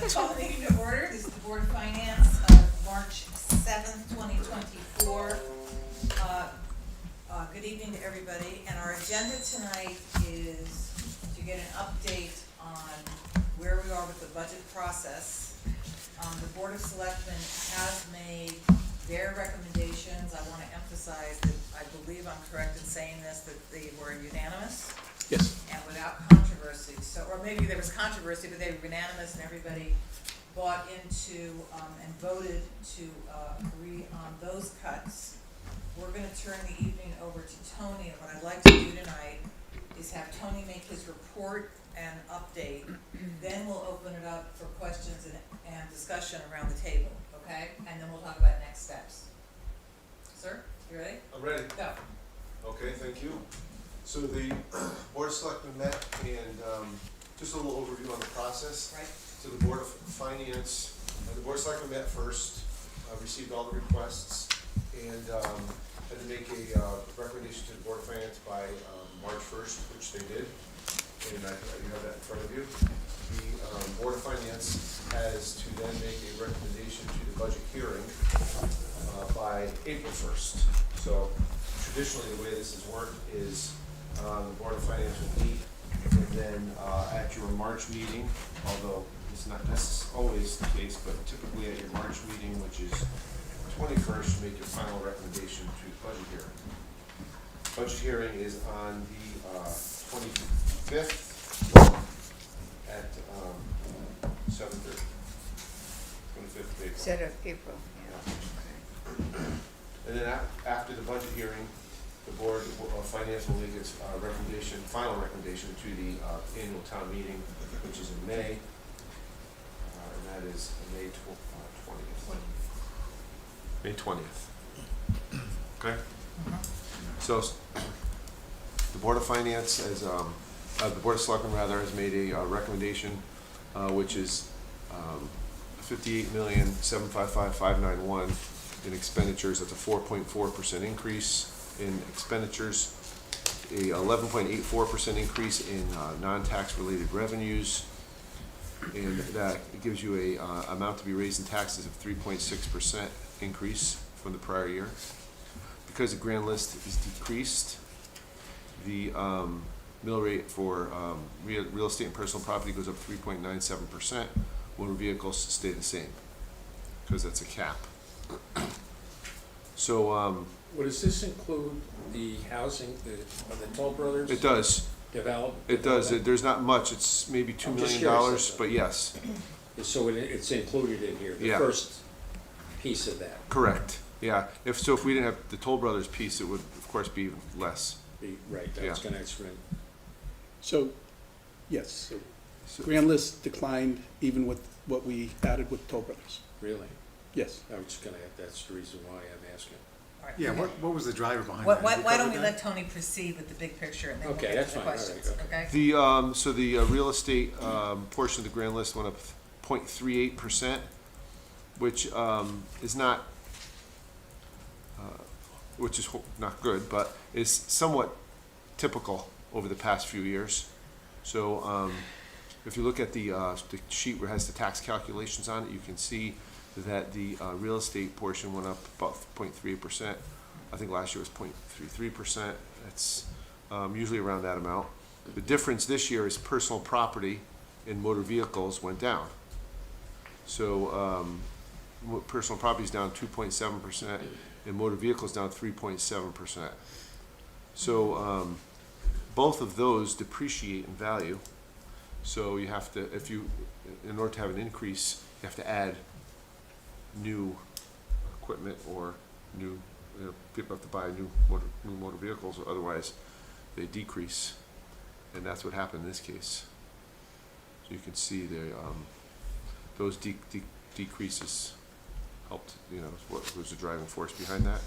Call the meeting to order. This is the Board of Finance of March 7th, 2024. Good evening to everybody. And our agenda tonight is to get an update on where we are with the budget process. The Board of Selectmen has made their recommendations. I want to emphasize that I believe I'm correct in saying this, that they were unanimous. Yes. And without controversy, so, or maybe there was controversy, but they were unanimous and everybody bought into, and voted to, agree on those cuts. We're gonna turn the evening over to Tony, and what I'd like to do tonight is have Tony make his report and update. Then we'll open it up for questions and discussion around the table, okay? And then we'll talk about next steps. Sir, you ready? I'm ready. Go. Okay, thank you. So the Board of Selectmen met and just a little overview on the process. Right. So the Board of Finance, the Board of Selectmen met first, received all the requests, and had to make a recommendation to the Board of Finance by March 1st, which they did. And you have that in front of you. The Board of Finance has to then make a recommendation to the budget hearing by April 1st. So traditionally, the way this has worked is the Board of Finance will meet, and then at your March meeting, although it's not necessarily always the case, but typically at your March meeting, which is 21st, you make your final recommendation to the budget hearing. Budget hearing is on the 25th at 7:30. 25th of April. Instead of April, yeah. Okay. And then after the budget hearing, the Board of Finance will make its final recommendation to the annual town meeting, which is in May, and that is May 20th. May 20th. Okay? So the Board of Finance the Board of Selectmen rather has made a recommendation, which is $58,755,591 in expenditures. That's a 4.4% increase in expenditures, a 11.84% increase in non-tax related revenues, and that gives you a amount to be raised in taxes of 3.6% increase from the prior year. Because the grand list is decreased, the mill rate for real estate and personal property goes up 3.97%. Motor vehicles stay the same because that's a cap. So Well, does this include the housing, of the Toll Brothers? it does. It does. There's not much. It's maybe $2 I'm just million, curious. but yes, So it's included in here, the Yeah. first piece of that. correct. Yeah. If we didn't have the Toll Brothers piece, it would of course be less. Right, that's Yeah. gonna explain. So, yes, So- grand list declined even with what we added with Toll Brothers. Really? Yes. I'm just gonna, that's the reason why I'm asking. All right. Yeah, what was the driver behind Why, that? why, Have we why don't we covered let Tony proceed with the big picture and then we'll Okay, get that's to the fine. All right, questions, okay? The real estate portion of the grand list went up 0.38%, which is not not good, but is somewhat typical over the past few years. So if you look at the sheet where it has the tax calculations on it, you can see that the real estate portion went up about 0.38%. I think last year was 0.33%. It's usually around that amount. The difference this year is personal property and motor vehicles went down. So personal property is down 2.7% and motor vehicles down 3.7%. So both of those depreciate in value. So you have to, in order to have an increase, you have to add new equipment or people have to buy new motor vehicles, or otherwise they decrease, and that's what happened in this case. So you can see those decreases helped. What was the driving force behind that?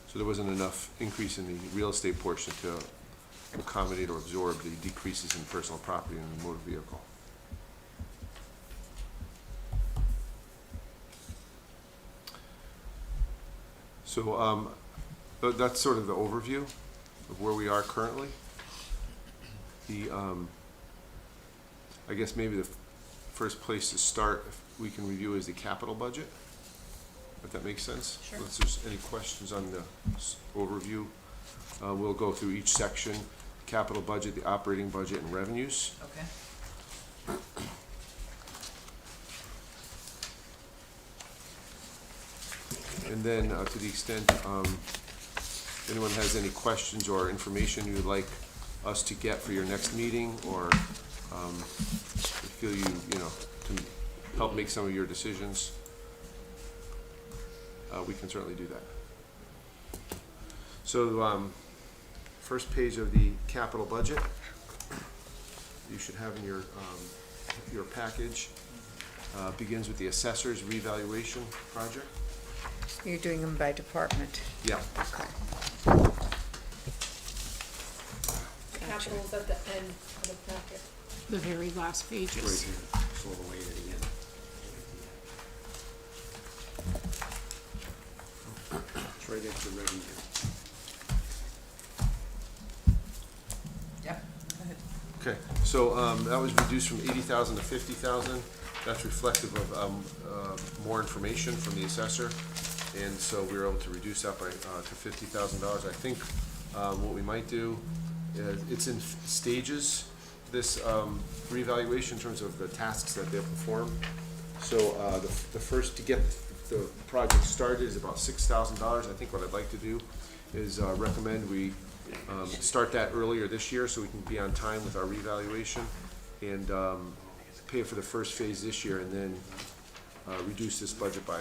So there wasn't enough increase in the real estate portion to accommodate or absorb the decreases in personal property and motor vehicle. So that's sort of the overview. of where we are currently. The, I guess maybe the first place to start, if we can review, is the capital budget, if that makes sense. Sure. Unless there's any questions on the overview, we'll go through each section: capital budget, the operating budget, and revenues. Okay. And then, to the extent anyone has any questions or information you'd like us to get for your next meeting, or feel you know, can help make some of your decisions, we can certainly do that. So, first page of the capital budget, you should have in your package, begins with the assessor's revaluation project. You're doing them by department. Yeah. Okay. Capital's at the end of the packet. The very last pages. Right here, it's all the way to the end. It's right after revenue. Yep, go ahead. Okay, so that was reduced from 80,000 to 50,000. That's reflective of more information from the assessor, and so we were able to reduce that by to $50,000. I think what we might do is, it's in stages, this reevaluation, in terms of the tasks that they'll perform. So the first, to get the project started, is about $6,000. I think what I'd like to do is recommend we start that earlier this year, so we can be on time with our reevaluation, and pay for the first phase this year, and then reduce this budget by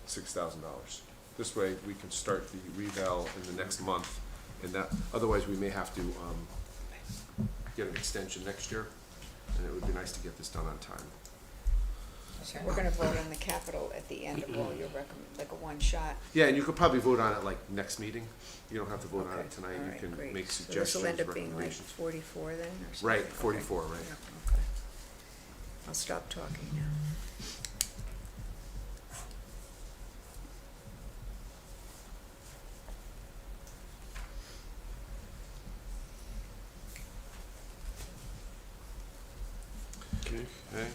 $6,000. This way, we can start the reval in the next month, and that, otherwise we may have to get an extension next year, and it would be nice to get this done on time. So we're gonna vote on the capital at the end of all your like a one-shot. Yeah, and you could probably vote on it like next meeting. You don't have to vote on Okay, it tonight. all You right, can great. make So suggestions, this'll end up being like recommendations. 44 then, or something? Right, Okay. 44, right. Yeah, okay. I'll stop talking now. Okay.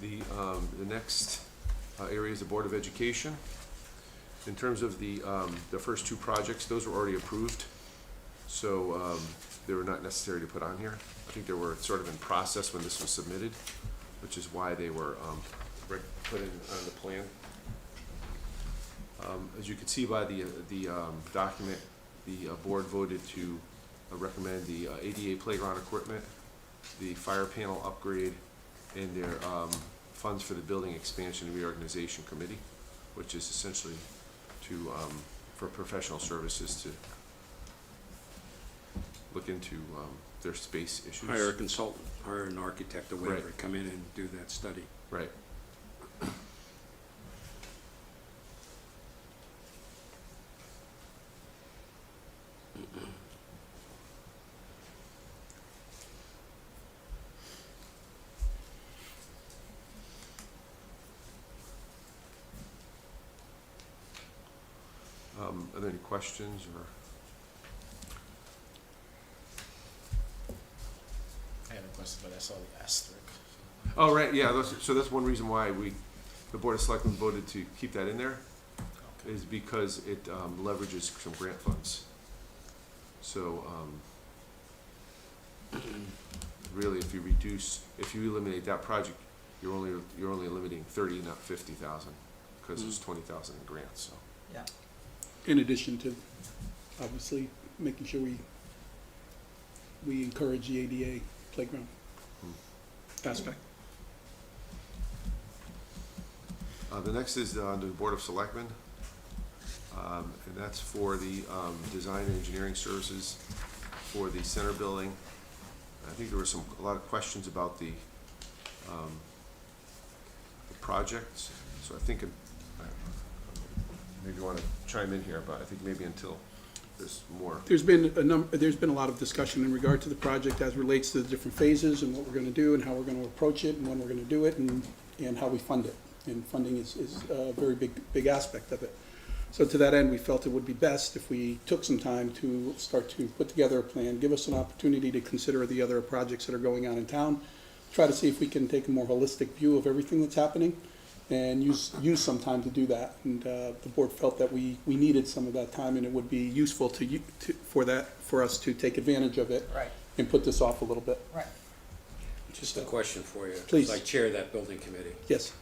The next area is the Board of Education. In terms of the first two projects, those were already approved, so they were not necessary to put on here. I think they were sort of in process when this was submitted, which is why they were put in on the plan. As you can see by the document, the board voted to recommend the ADA playground equipment, the fire panel upgrade, and their funds for the building expansion and reorganization committee, which is essentially to for professional services to look into their space issues. Hire a consultant, hire an architect or whatever, Right. come in and do that study. Right. Are there any questions or? I had a question, but I saw the asterisk. Oh, right, yeah, so that's one reason why the Board of Selectmen voted to keep that in there, is because it leverages some grant funds. So, really, if you eliminate that project, you're only limiting 30, not 50,000, because there's 20,000 in grants, so. Yeah, In addition to, obviously, making sure we encourage the ADA playground aspect. The next is the Board of Selectmen, and that's for the design and engineering services for the center building. I think there were a lot of questions about the projects, so I think maybe you want to chime in here, but I think maybe until there's more. There's been a lot of discussion in regard to the project as relates to the different phases and what we're gonna do and how we're gonna approach it and when we're gonna do it and how we fund it. And funding is a very big aspect of it. So to that end, we felt it would be best if we took some time to start to put together a plan, give us an opportunity to consider the other projects that are going on in town, try to see if we can take a more holistic view of everything that's happening, and use some time to do that. And the board felt that we needed some of that time, and it would be useful for us to take advantage of it Right, and put this off a little bit. right. Just a question for you. Please. I chair that building committee. Yes.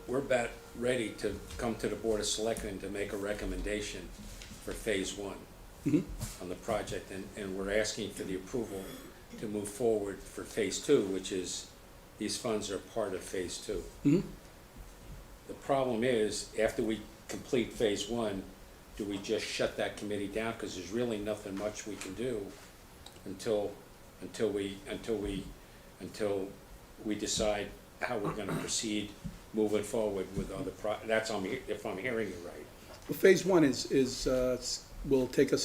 We're about ready to come to the Board of Selectmen to make a recommendation for phase one Mhm. on the project, and we're asking for the approval to move forward for phase two, which is, these funds are part of phase two. Mhm. The problem is, after we complete phase one, do we just shut that committee down? Because there's really nothing much we can do until we decide how we're gonna proceed moving forward with other that's if I'm hearing you right. Well, phase one will take us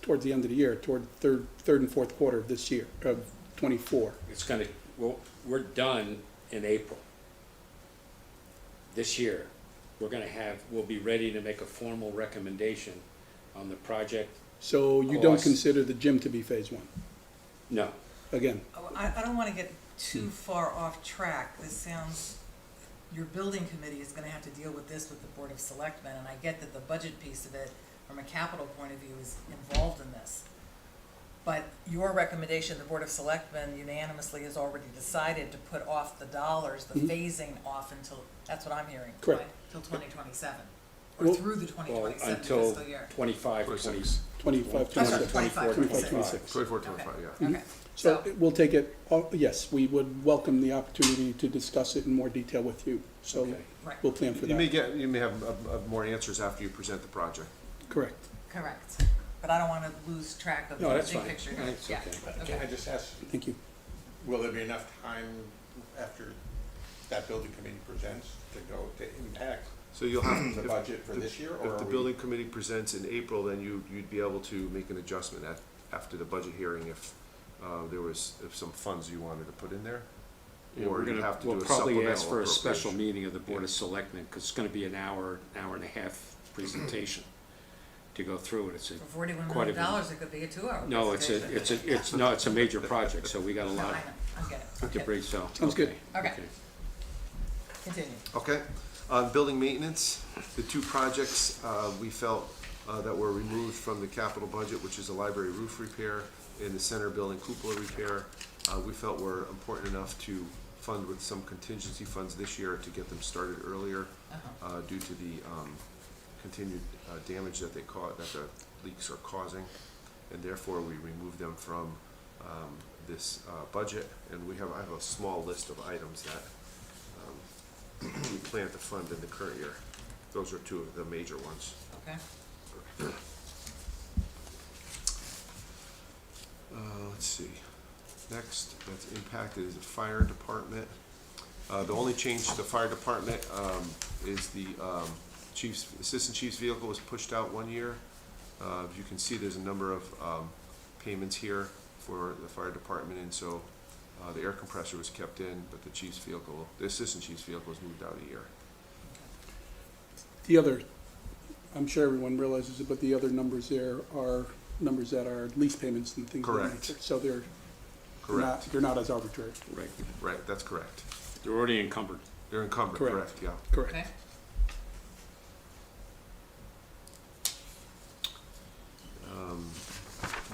towards the end of the year, toward third and fourth quarter of this year, of '24. We're done in April. This year, we'll be ready to make a formal recommendation on the project. So you don't Cost. consider the gym to be phase one? No, Again, I don't wanna get too far off track. This sounds, your building committee is gonna have to deal with this with the Board of Selectmen, and I get that the budget piece of it, from a capital point of view, is involved in this. But your recommendation, the Board of Selectmen unanimously has already decided to put off the dollars, the phasing off until, that's what I'm hearing. Correct. right? Till 2027, or Well- through the 2027 until fiscal year. 25, 26. 25, I'm sorry, 26. 25, 25, 26. 26. 24, Okay. 25, yeah. Okay, So so, we'll take it, yes, we would welcome the opportunity to discuss it in more detail with you. So Okay. right, we'll plan for You may that. have more answers after you present the project. Correct. correct. But I don't wanna lose track of the No, that's big fine. picture here. That's Yeah. okay. Can I just ask, Thank you. will there be enough time after that building committee presents to go to impact So you'll have, the budget for this year, or if are the we? building committee presents in April, then you'd be able to make an adjustment after the budget hearing if if some funds you wanted to put in there. Or you'd have to do We'll a probably ask supplemental for a special appropriation. meeting of the Board of Yeah. Selectmen, because it's gonna be an hour and a half presentation to go through it. For $41 quite a million dollars, it could be a 2-hour No, presentation. it's a major project, so we got a No, lot I know, I get it. to Okay. bring, so. Sounds good. Okay. Continue. Okay, building maintenance, the two projects, we felt that were removed from the capital budget, which is the library roof repair and the center building cupola repair, we felt were important enough to fund with some contingency funds this year to get them started earlier, Uh-huh. due to the continued damage that the leaks are causing, and therefore we removed them from this budget, and I have a small list of items that we plan to fund in the current year. Those are two of the major ones. Okay, Let's see. Next, that's impacted is the fire department. The only change to the fire department is the assistant chief's vehicle was pushed out 1 year. As you can see, there's a number of payments here for the fire department, and so the air compressor was kept in, but the assistant chief's vehicle was moved out a year. The other, I'm sure everyone realizes it, but the other numbers there are numbers that are lease payments and things of that Correct. nature. So they're Correct. they're not as arbitrary. Right, Right, that's correct. they're already encumbered. They're encumbered, Correct. correct, yeah. Correct. okay.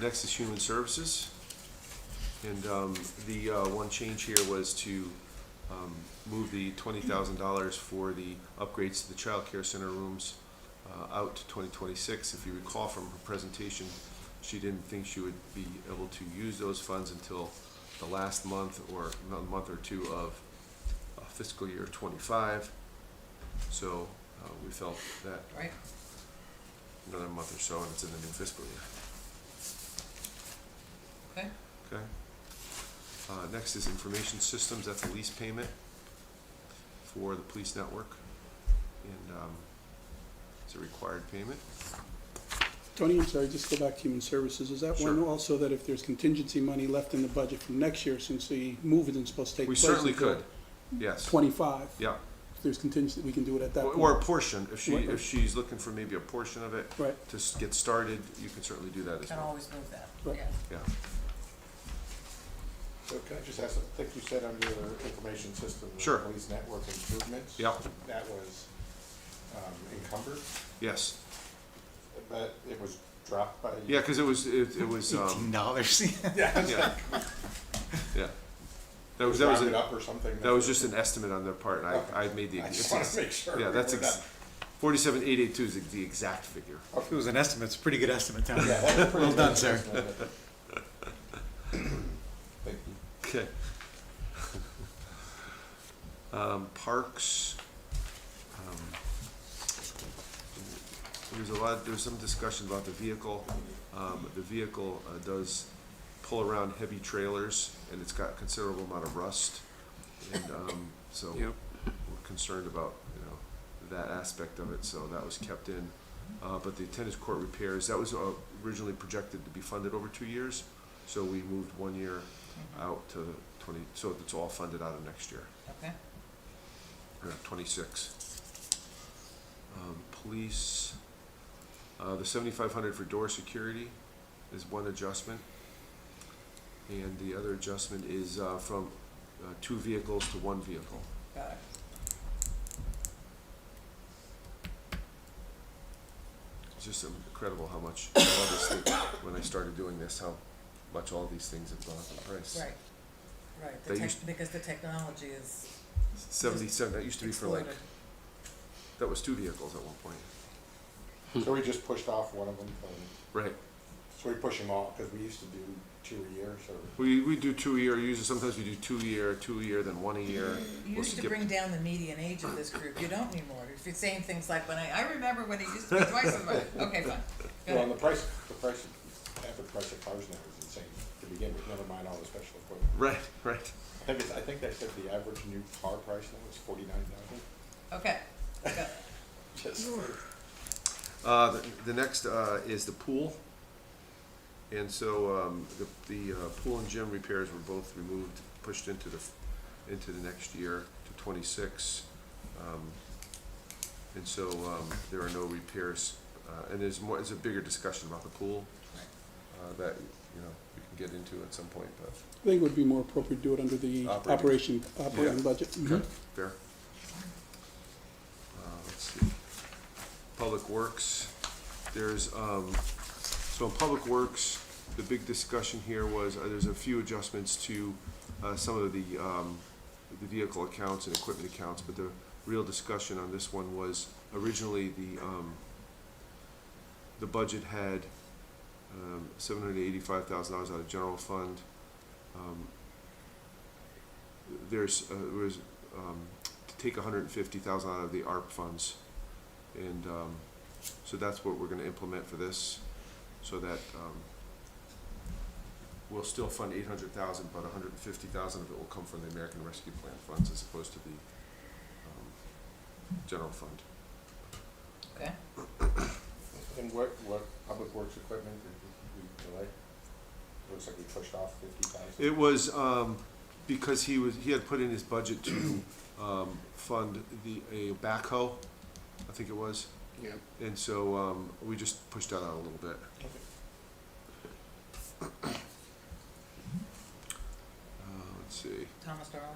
Next is human services. And the one change here was to move the $20,000 for the upgrades to the child care center rooms out to 2026. If you recall from her presentation, she didn't think she would be able to use those funds until the last month or a month or two of fiscal year 25. So we felt that Right, another month or so and it's in the new fiscal year. okay. Okay. Next is information systems, that's a lease payment for the police network. And it's a required payment. Tony, I'm sorry, just go back to human services. Is that one Sure. also that if there's contingency money left in the budget from next year, since the move isn't supposed to take We place certainly until could, yes. 25? Yeah, if there's contingency, we can do it at that point. Or a portion, if Right. if she's looking for maybe a portion of it Right, to get started, you can certainly do that as Can well. always move that, Right. yeah. Yeah. So can I just ask, I think you said under information system, Sure. police network improvements? Yep. That was encumbered, Yes. but it was dropped by? Yeah, because it was, $18. Yeah. yeah. Yeah. That was, Rounded up or something? that was just an estimate on their part, and Okay. I made the. I just wanted to make sure. Yeah, that's we were done. 47,882 is the exact figure. If it was an estimate, it's a pretty good estimate, Tom. Yeah, that's a pretty Well done, good sir. estimate of it. Thank you. Okay. Parks. There was some discussion about the vehicle. The vehicle does pull around heavy trailers, and it's got considerable amount of rust. And so Yep. we're concerned about, that aspect of it, so that was kept in. But the tennis court repairs, that was originally projected to be funded over 2 years, so we moved 1 year out to 20, so it's all funded out of next year, Okay, or 26. Police, the 7,500 for door security is one adjustment. And the other adjustment is from 2 vehicles to 1 vehicle. got it. It's just incredible how much, I love this thing, when I started doing this, how much all these things have gone up in price. Right, right, They used- because the technology is 77, that used to be for like, exploded. that was 2 vehicles at one point. So we just pushed off one of them from, Right. so we push them off, because we used to do 2 a year, so. We do 2 a year, usually sometimes we do 2 a year, then 1 a year. You We'll used to skip- bring down the median age of this group, you don't anymore, if you're saying things like, I remember when it used to be twice as much, okay, fine, go Well, and ahead. the price of cars now is insane to begin with, never mind all the special equipment. Right. I think they said the average new car price now is 49,000. Okay, got it. Just, The next is the pool. And so the pool and gym repairs were both removed, pushed into the next year to 26. And so there are no repairs. And there's a bigger discussion about the pool that we can get into at some point, but I think it would be more appropriate to do it under the Operating. operating Yeah. budget. Mhm. fair. Let's see. Public Works, there's, so in Public Works, the big discussion here was, there's a few adjustments to, some of the vehicle accounts and equipment accounts, but the real discussion on this one was, originally, the budget had, $785,000 out of general fund. Was to take $150,000 out of the ARP funds, and so that's what we're going to implement for this, so that we'll still fund $800,000, but $150,000 of it will come from the American Rescue Plan funds as opposed to the general fund. Okay, and what public works equipment did we delay? Looks like we pushed off 50,000. It was because he had put in his budget to fund a backhoe, I think it was. Yeah. And so we just pushed that out a little bit. Let's see, Thomas Darling,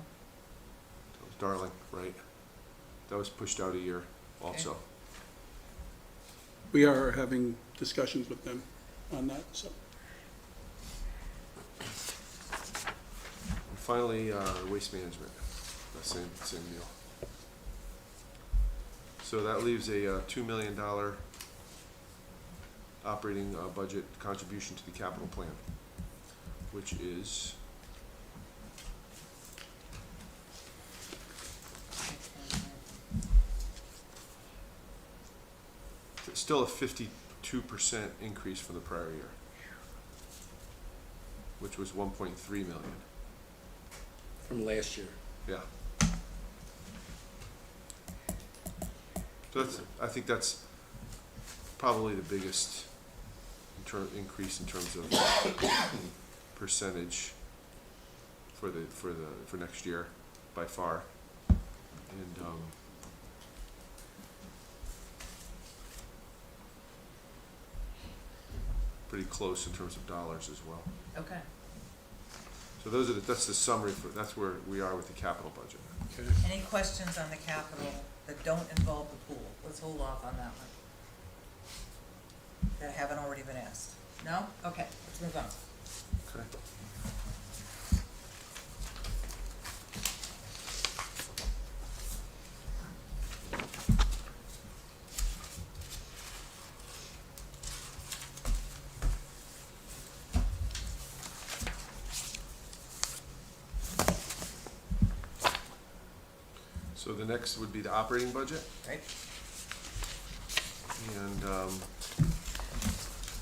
Darling, right? That was pushed out a year also. We are having discussions with them on that, so. And finally, waste management, that same deal. So that leaves a $2 million operating budget contribution to the capital plan, which is still a 52% increase from the prior year, which was 1.3 million. From last year. Yeah. So I think that's probably the biggest increase in terms of percentage for next year by far. And pretty close in terms of dollars as well. Okay. So that's the summary that's where we are with the capital budget. Any questions on the capital that don't involve the pool? Let's hold off on that one. That haven't already been asked. No? Okay, let's move on. Okay. So the next would be the operating budget. Right? And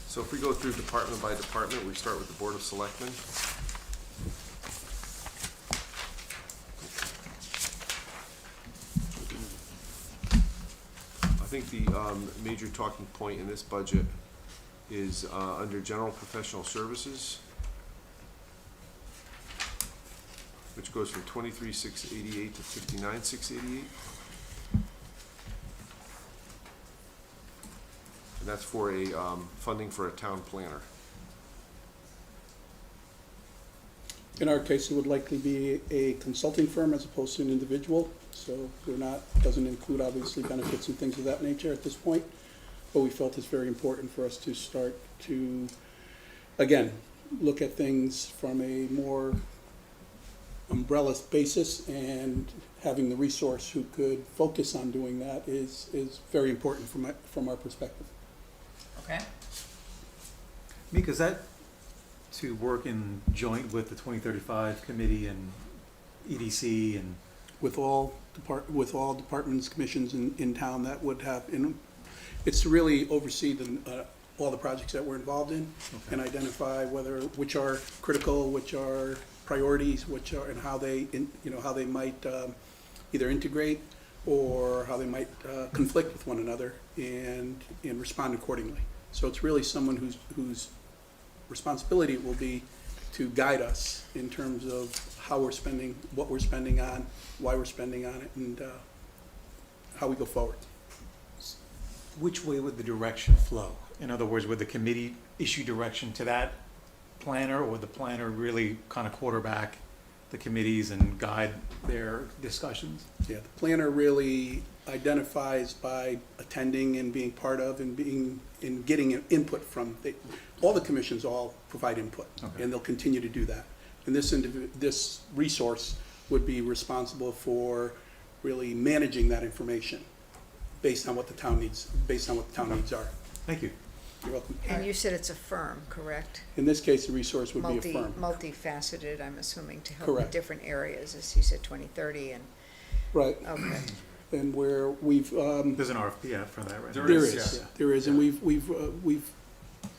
so if we go through department by department, we start with the Board of Selectmen. I think the major talking point in this budget is under general professional services, which goes from 23,688 to 59,688. And that's for a funding for a town planner. In our case, it would likely be a consulting firm as opposed to an individual, so doesn't include obviously benefits and things of that nature at this point. But we felt it's very important for us to start to, again, look at things from a more umbrella basis, and having the resource who could focus on doing that is very important from our perspective. Okay? Mika, is that to work in joint with the 2035 committee and EDC and? With all departments, commissions in town that would have, it's to really oversee all the projects that we're involved in, and identify which are critical, which are priorities, and how they might either integrate or how they might conflict with one another, and respond accordingly. So it's really someone whose responsibility it will be to guide us in terms of how we're spending, what we're spending on, why we're spending on it, and how we go forward. Which way would the direction flow? In other words, would the committee issue direction to that planner, or would the planner really kind of quarterback the committees and guide their discussions? Yeah, the planner really identifies by attending and being part of and getting input from, all the commissions all provide input, Okay. and they'll continue to do that. And this resource would be responsible for really managing that information based on what the town needs are. Thank you. You're welcome. And you said it's a firm, correct? In this case, the resource would be a firm. Multifaceted, I'm assuming, to help in Correct. different areas, as you said, 2030 and, Right, okay. and where we've, There's an RFP out for that, right? There there is, is, yeah. there is, and we've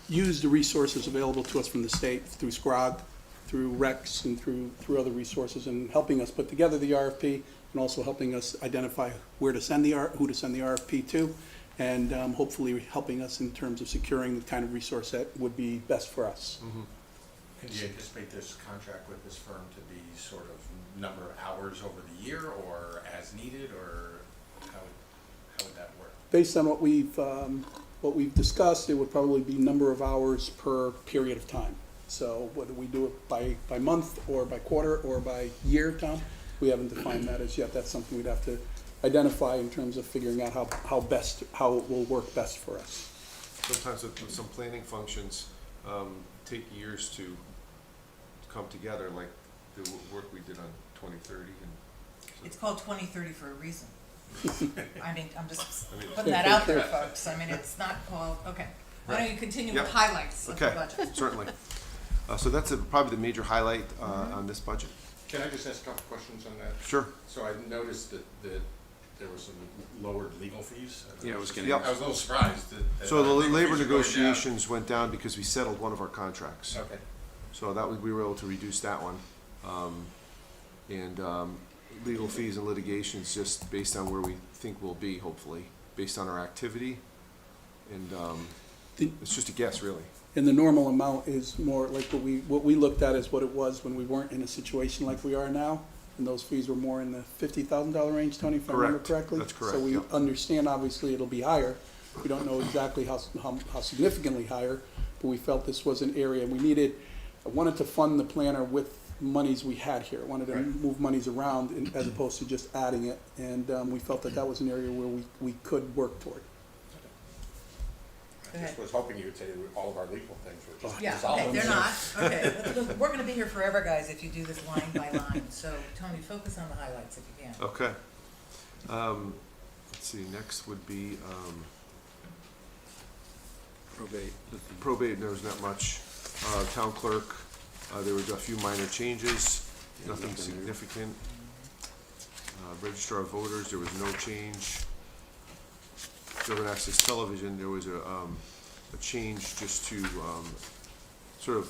used the resources available to us from the state through SCROG, through Rex, and through other resources, and helping us put together the RFP, and also helping us identify who to send the RFP to, and hopefully helping us in terms of securing the kind of resource that would be best for us. Mm-hmm. And do you anticipate this contract with this firm to be sort of number of hours over the year, or as needed, or how would that work? Based on what we've discussed, it would probably be number of hours per period of time. So whether we do it by month, or by quarter, or by year, Tom, we haven't defined that as yet. That's something we'd have to identify in terms of figuring out how it will work best for us. Sometimes some planning functions take years to come together, like the work we did on 2030. It's called 2030 for a reason. I mean, I'm just I mean- putting that out there, folks. I mean, it's not called, okay. Why don't you continue with Yep. highlights of the Okay, budget? certainly. So that's probably the major highlight on this budget. Can I just ask a couple questions on that? Sure. So I noticed that there were some lowered legal fees. Yeah, I was getting- Yep. I was a little surprised that. So the legal labor fees are going down. negotiations went down because we settled one of our contracts. Okay. So we were able to reduce that one. Legal fees and litigations just based on where we think we'll be, hopefully, based on our activity. And it's just a guess, really. And the normal amount is more like what we looked at is what it was when we weren't in a situation like we are now. And those fees were more in the $50,000 range, Tony, if I remember Correct. correctly. That's correct, So we yep. understand, obviously, it'll be higher. We don't know exactly how significantly higher, but we felt this was an area we needed. I wanted to fund the planner with monies we had here. I wanted to Right. move monies around as opposed to just adding it, and we felt that that was an area where we could work toward. Go I ahead. just was hoping you would say that all of our legal things were just Yeah, resolved. okay, they're not, okay, we're gonna be here forever, guys, if you do this line by line, so Tony, focus on the highlights if you can. Okay. Let's see, next would be, Probate. probate, there was not much. Town clerk, there were a few minor changes, nothing significant. Registrar of voters, there was no change. Government access television, there was a change just to, sort of,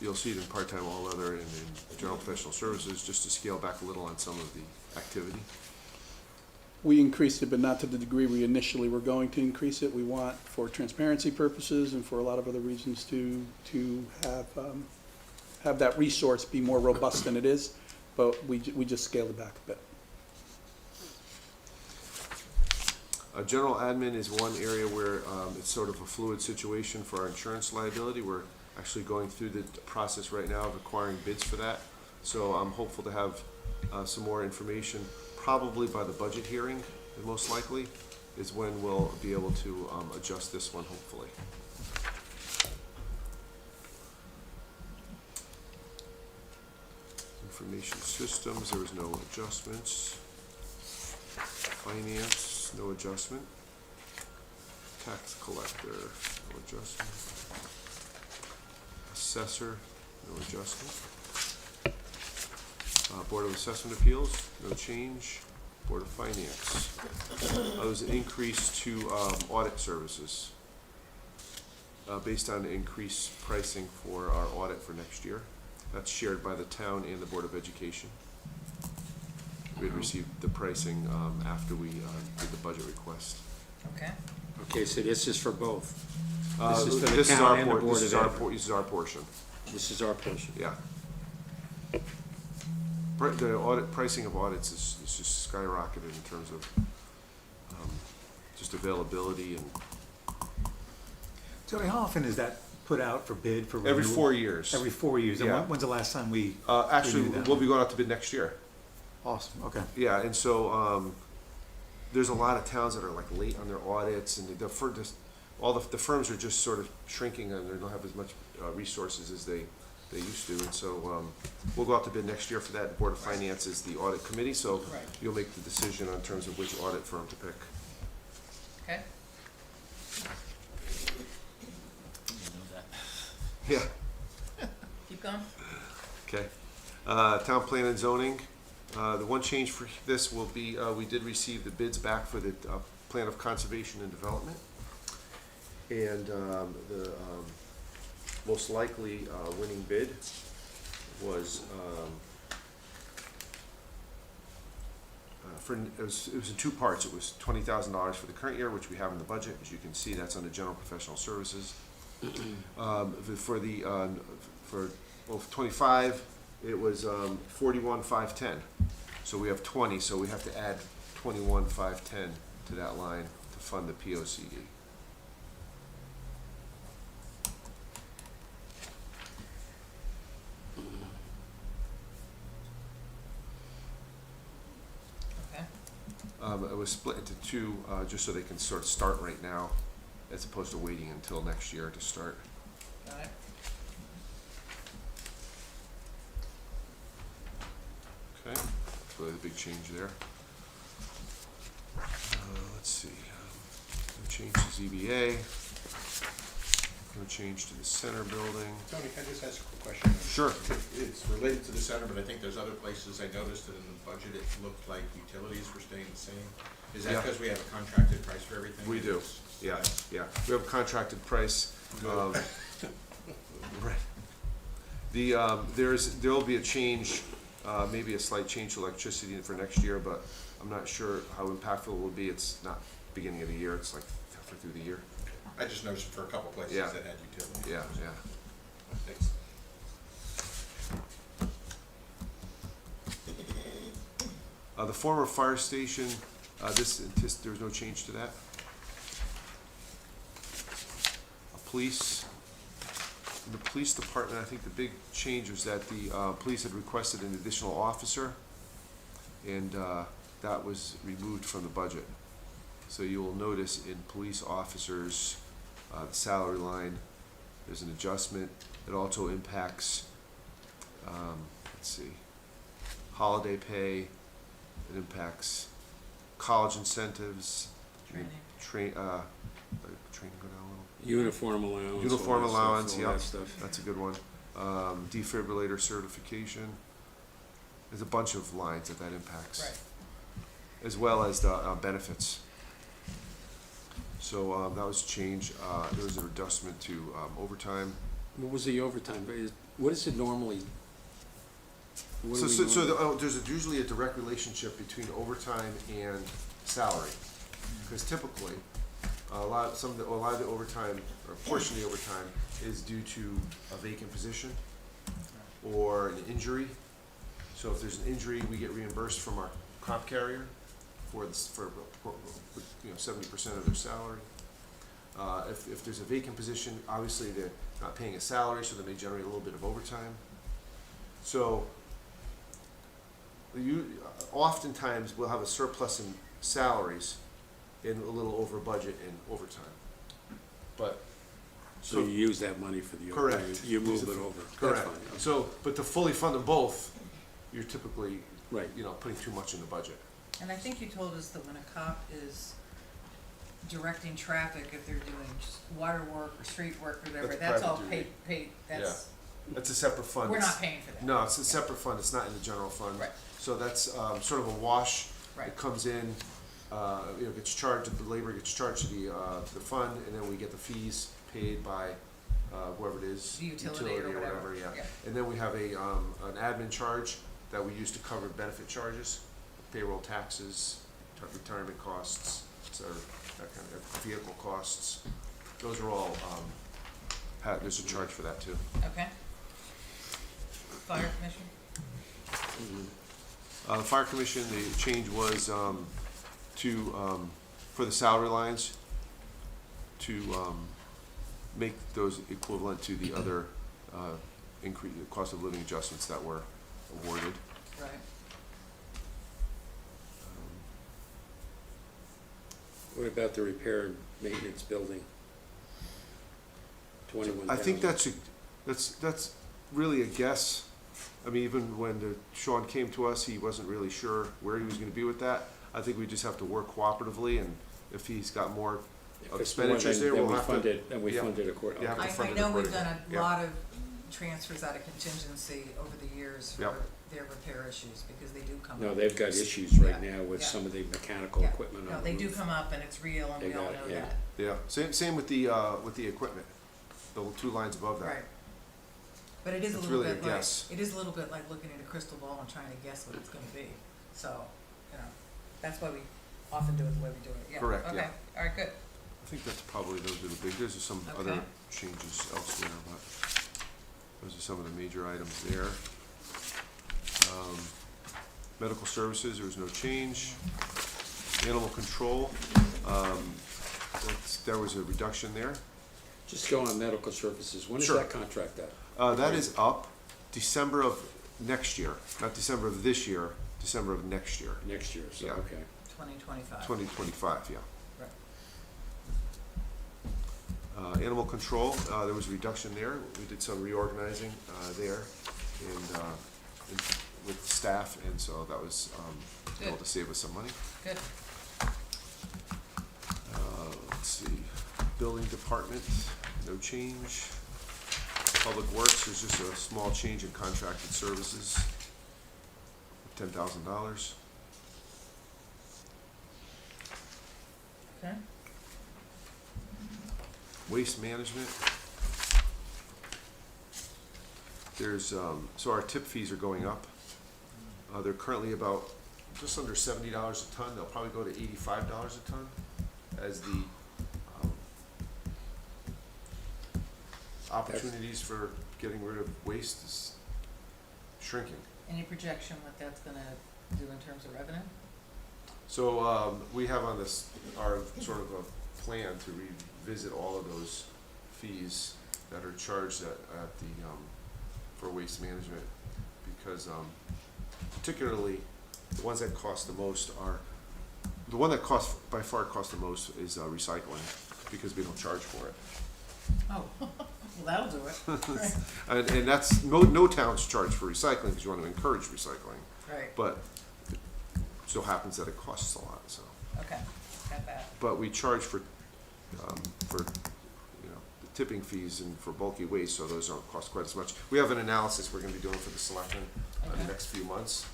you'll see it in part-time, all other, and in general professional services, just to scale back a little on some of the activity. We increased it, but not to the degree we initially were going to increase it. We want, for transparency purposes and for a lot of other reasons, to have that resource be more robust than it is, but we just scaled it back a bit. General admin is one area where it's sort of a fluid situation for our insurance liability. We're actually going through the process right now of acquiring bids for that. So I'm hopeful to have some more information, probably by the budget hearing, most likely, is when we'll be able to adjust this one, hopefully. Information systems, there was no adjustments. Finance, no adjustment. Tax collector, no adjustment. Assessor, no adjustment. Board of Assessment Appeals, no change. Board of Finance. There was an increase to audit services based on increased pricing for our audit for next year. That's shared by the town and the Board of Education. We had received the pricing after we did the budget request. Okay, Okay, so this is for both. This This is for the is town our and the por- Board this is of our Ed. por- this is our portion, This is our portion. yeah. The audit, pricing of audits is just skyrocketed in terms of just availability and Tony, how often is that put out for bid for renewal? every 4 years. Every 4 years. And Yeah. when's the last time we? Actually, renew that? we'll be going out to bid next year. Awesome, okay. Yeah, and so, there's a lot of towns that are like late on their audits, and all the firms are just sort of shrinking, and they don't have as much resources as they used to, and so, we'll go out to bid next year for that. The Board of Finance is the audit committee, so Right. you'll make the decision on terms of which audit firm to pick. okay, Yeah, keep going. okay. Town plan and zoning, the one change for this will be, we did receive the bids back for the plan of conservation and development. And the most likely winning bid was it was in two parts. It was $20,000 for the current year, which we have in the budget. As you can see, that's under general professional services. For 25, it was 41,510. So we have 20, so we have to add 21,510 to that line to fund the POCD. Okay, It was split into two, just so they can sort of start right now, as opposed to waiting until next year to start. got it. Okay, that's really the big change there. Let's see, no change to ZBA, no change to the center building. Tony, can I just ask a quick question? Sure. It's related to the center, but I think there's other places I noticed that in the budget, it looked like utilities were staying the same. Is that Yeah. because we have a contracted price for everything? We do, yeah, yeah. We have a contracted price. Right. There'll be a change, maybe a slight change to electricity for next year, but I'm not sure how impactful it will be. It's not beginning of the year, it's like halfway through the year. I just noticed for a couple places Yeah. that had utilities. Yeah, yeah. Thanks. The former fire station, there was no change to that. Police, police department, I think the big change was that the, police had requested an additional officer, and, that was removed from the budget. So you will notice in police officers, the salary line, there's an adjustment. It also impacts, let's see, holiday pay, it impacts college incentives. Training. Training go down a little. Uniform allowance. Uniform all that stuff, allowance, all yep, that stuff. that's a good one. Defibrillator certification. There's a bunch of lines that impacts. Right. As well as the benefits. So that was a change. There was a adjustment to overtime. What was the overtime? What is it normally? What do we There's usually a direct relationship between overtime and salary. Because typically, a lot of the overtime, or a portion of the overtime, is due to a vacant position or an injury. So if there's an injury, we get reimbursed from our comp carrier for 70% of their salary. If there's a vacant position, obviously they're not paying a salary, so they may generate a little bit of overtime. So oftentimes we'll have a surplus in salaries and a little over budget in overtime. But So you use that money for the overtime? correct. You move it over? That's Correct. fine. So, but to fully fund them both, you're typically, Right. putting too much in the budget. And I think you told us that when a cop is directing traffic, if they're doing just water work or street work or whatever, That's that's all private paid, that's, That's a separate fund. we're not paying for that. No, it's a separate fund, it's not in the general fund. Right. So that's sort of a wash. Right. It comes in, gets charged, the labor gets charged to the fund, and then we get the fees paid by whoever it is. The utility or whatever, yeah. yeah. And then we have an admin charge that we use to cover benefit charges, payroll taxes, retirement costs, so that kind of vehicle costs. Those are all, there's a charge for that too. Okay. Fire commission? The fire commission, the change was for the salary lines, to make those equivalent to the other increase, cost of living adjustments that were awarded. Right. What about the repair and maintenance building? 21,000. I think that's really a guess. I mean, even when Sean came to us, he wasn't really sure where he was gonna be with that. I think we just have to work cooperatively, and if he's got more If it's more expenditures than- there, then we'll we have to. fund it, then we yeah. fund it accordingly. Yeah. I fund it know we've done accordingly. a Yeah. lot of transfers out of contingency over the years for Yep. their repair issues, because they do come up. No, they've got issues right Yeah, now with yeah. some of the mechanical Yeah. equipment on No, the they do roof. come up and it's real, and They we all got know it, yeah. that. Yeah, same with the equipment, the two lines above that. Right. But it is a It's little really a bit like, guess. it is a little bit like looking at a crystal ball and trying to guess what it's gonna be. So, that's why we often do it the way we do it, yeah. Correct, yeah. Okay, all right, good. I think that's probably, those are the big, there's some other Okay. changes elsewhere, but those are some of the major items there. Medical services, there was no change. Animal control, there was a reduction there. Just go on medical services. When is Sure. that contract up? That is up December of next year, not December of this year, December of next year, Next year, so, Yeah. okay. 2025. 2025, yeah. Right. Animal control, there was a reduction there. We did some reorganizing there and with staff, and so that was able to save us some money. Good. Let's see, building department, no change. Public works, there's just a small change in contracted services, $10,000. Okay. Waste management. There's, so our tip fees are going up. They're currently about just under $70 a ton. They'll probably go to $85 a ton as the opportunities for getting rid of waste is shrinking. Any projection what that's gonna do in terms of revenue? So we have on this, our sort of a plan to revisit all of those fees that are charged at the, for waste management, because, particularly, the ones that cost the most are, the one that by far costs the most is, recycling, because we don't charge for it. Oh, well, that'll do it. And that's, no towns charge for recycling, because you want to encourage recycling, Right, but it so happens that it costs a lot, so. okay, got that. But we charge for, you know, the tipping fees and for bulky waste, so those don't cost quite as much. We have an analysis we're gonna be doing for the selectmen in the Okay. next few months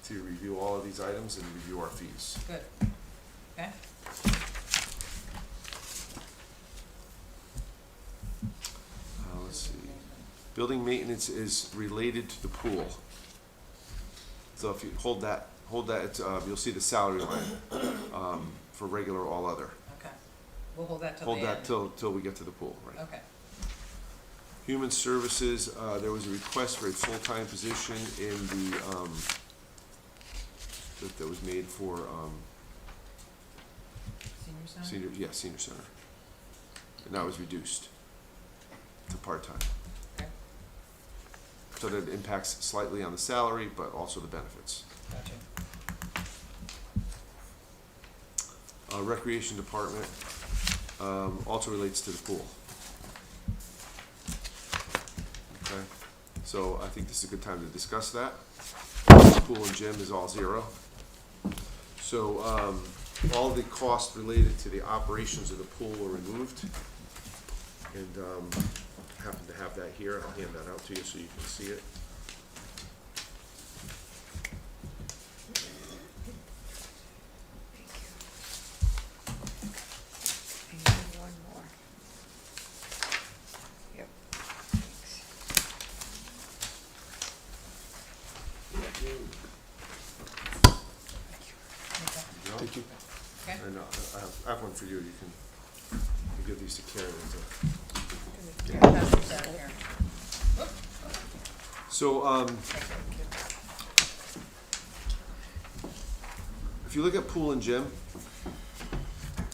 to review all of these items and review our fees. Good, okay. Let's see. Building maintenance is related to the pool. So if you hold that, it's, you'll see the salary line, for regular all other. Okay, we'll hold that till the Hold end. that till we get to the pool, right? Okay, Human Services, there was a request for a full-time position in the, that was made for, senior center? senior center. And that was reduced to part-time. Okay, So that impacts slightly on the salary, but also the benefits. gotcha. Recreation Department, also relates to the pool. Okay, so I think this is a good time to discuss that. Pool and gym is all zero. So, all the costs related to the operations of the pool were removed. And, I happen to have that here, I'll hand that out to you so you can see it. And you need one more. Yep, thanks. You know? Thank you. Okay, And I have one for you, you can give these to Karen. pass this out here. So, if you look at pool and gym,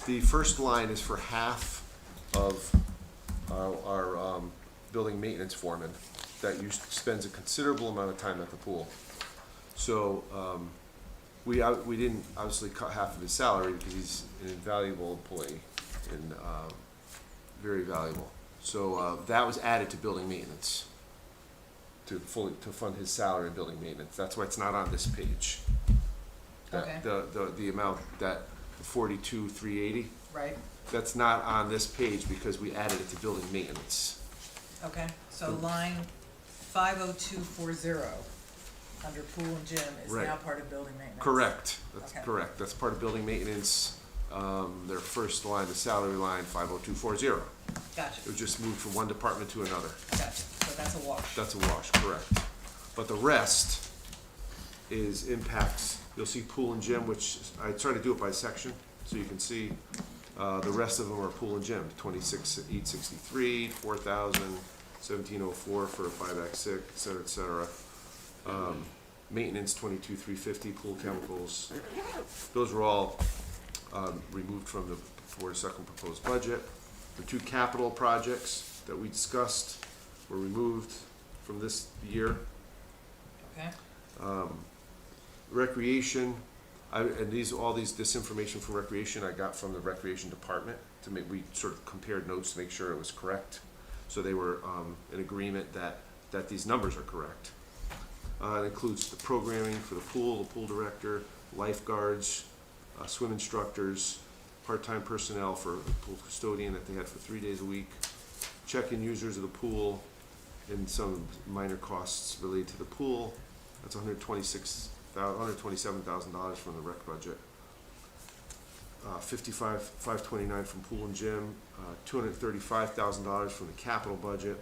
the first line is for half of our building maintenance foreman that spends a considerable amount of time at the pool. So, we didn't obviously cut half of his salary because he's an invaluable employee and, very valuable. So, that was added to building maintenance to fund his salary in building maintenance. That's why it's not on this page. Okay. The amount, that 42,380, Right, that's not on this page because we added it to building maintenance. okay, so line 50240, under pool and gym, is Right. now part of building maintenance. Correct, that's Okay. correct. That's part of building maintenance. Their first line, the salary line, 50240. Gotcha, It was just moved from one department to another. gotcha, so that's a wash. That's a wash, correct. But the rest is impacts, you'll see pool and gym, which I try to do it by section, so you can see, the rest of them are pool and gym, 26,863, 4,000, 1,704 for a 5X6, et cetera, et cetera. Maintenance, 22,350, pool chemicals, those were all, removed from the Board of Selectmen proposed budget. The two capital projects that we discussed were removed from this year. Okay, Recreation, this information from recreation I got from the recreation department we sort of compared notes to make sure it was correct. So they were, in agreement that these numbers are correct. It includes the programming for the pool director, lifeguards, swim instructors, part-time personnel for the pool custodian that they had for 3 days a week, check-in users of the pool, and some minor costs related to the pool. That's $127,000 from the rec budget. 529 from pool and gym, $235,000 from the capital budget.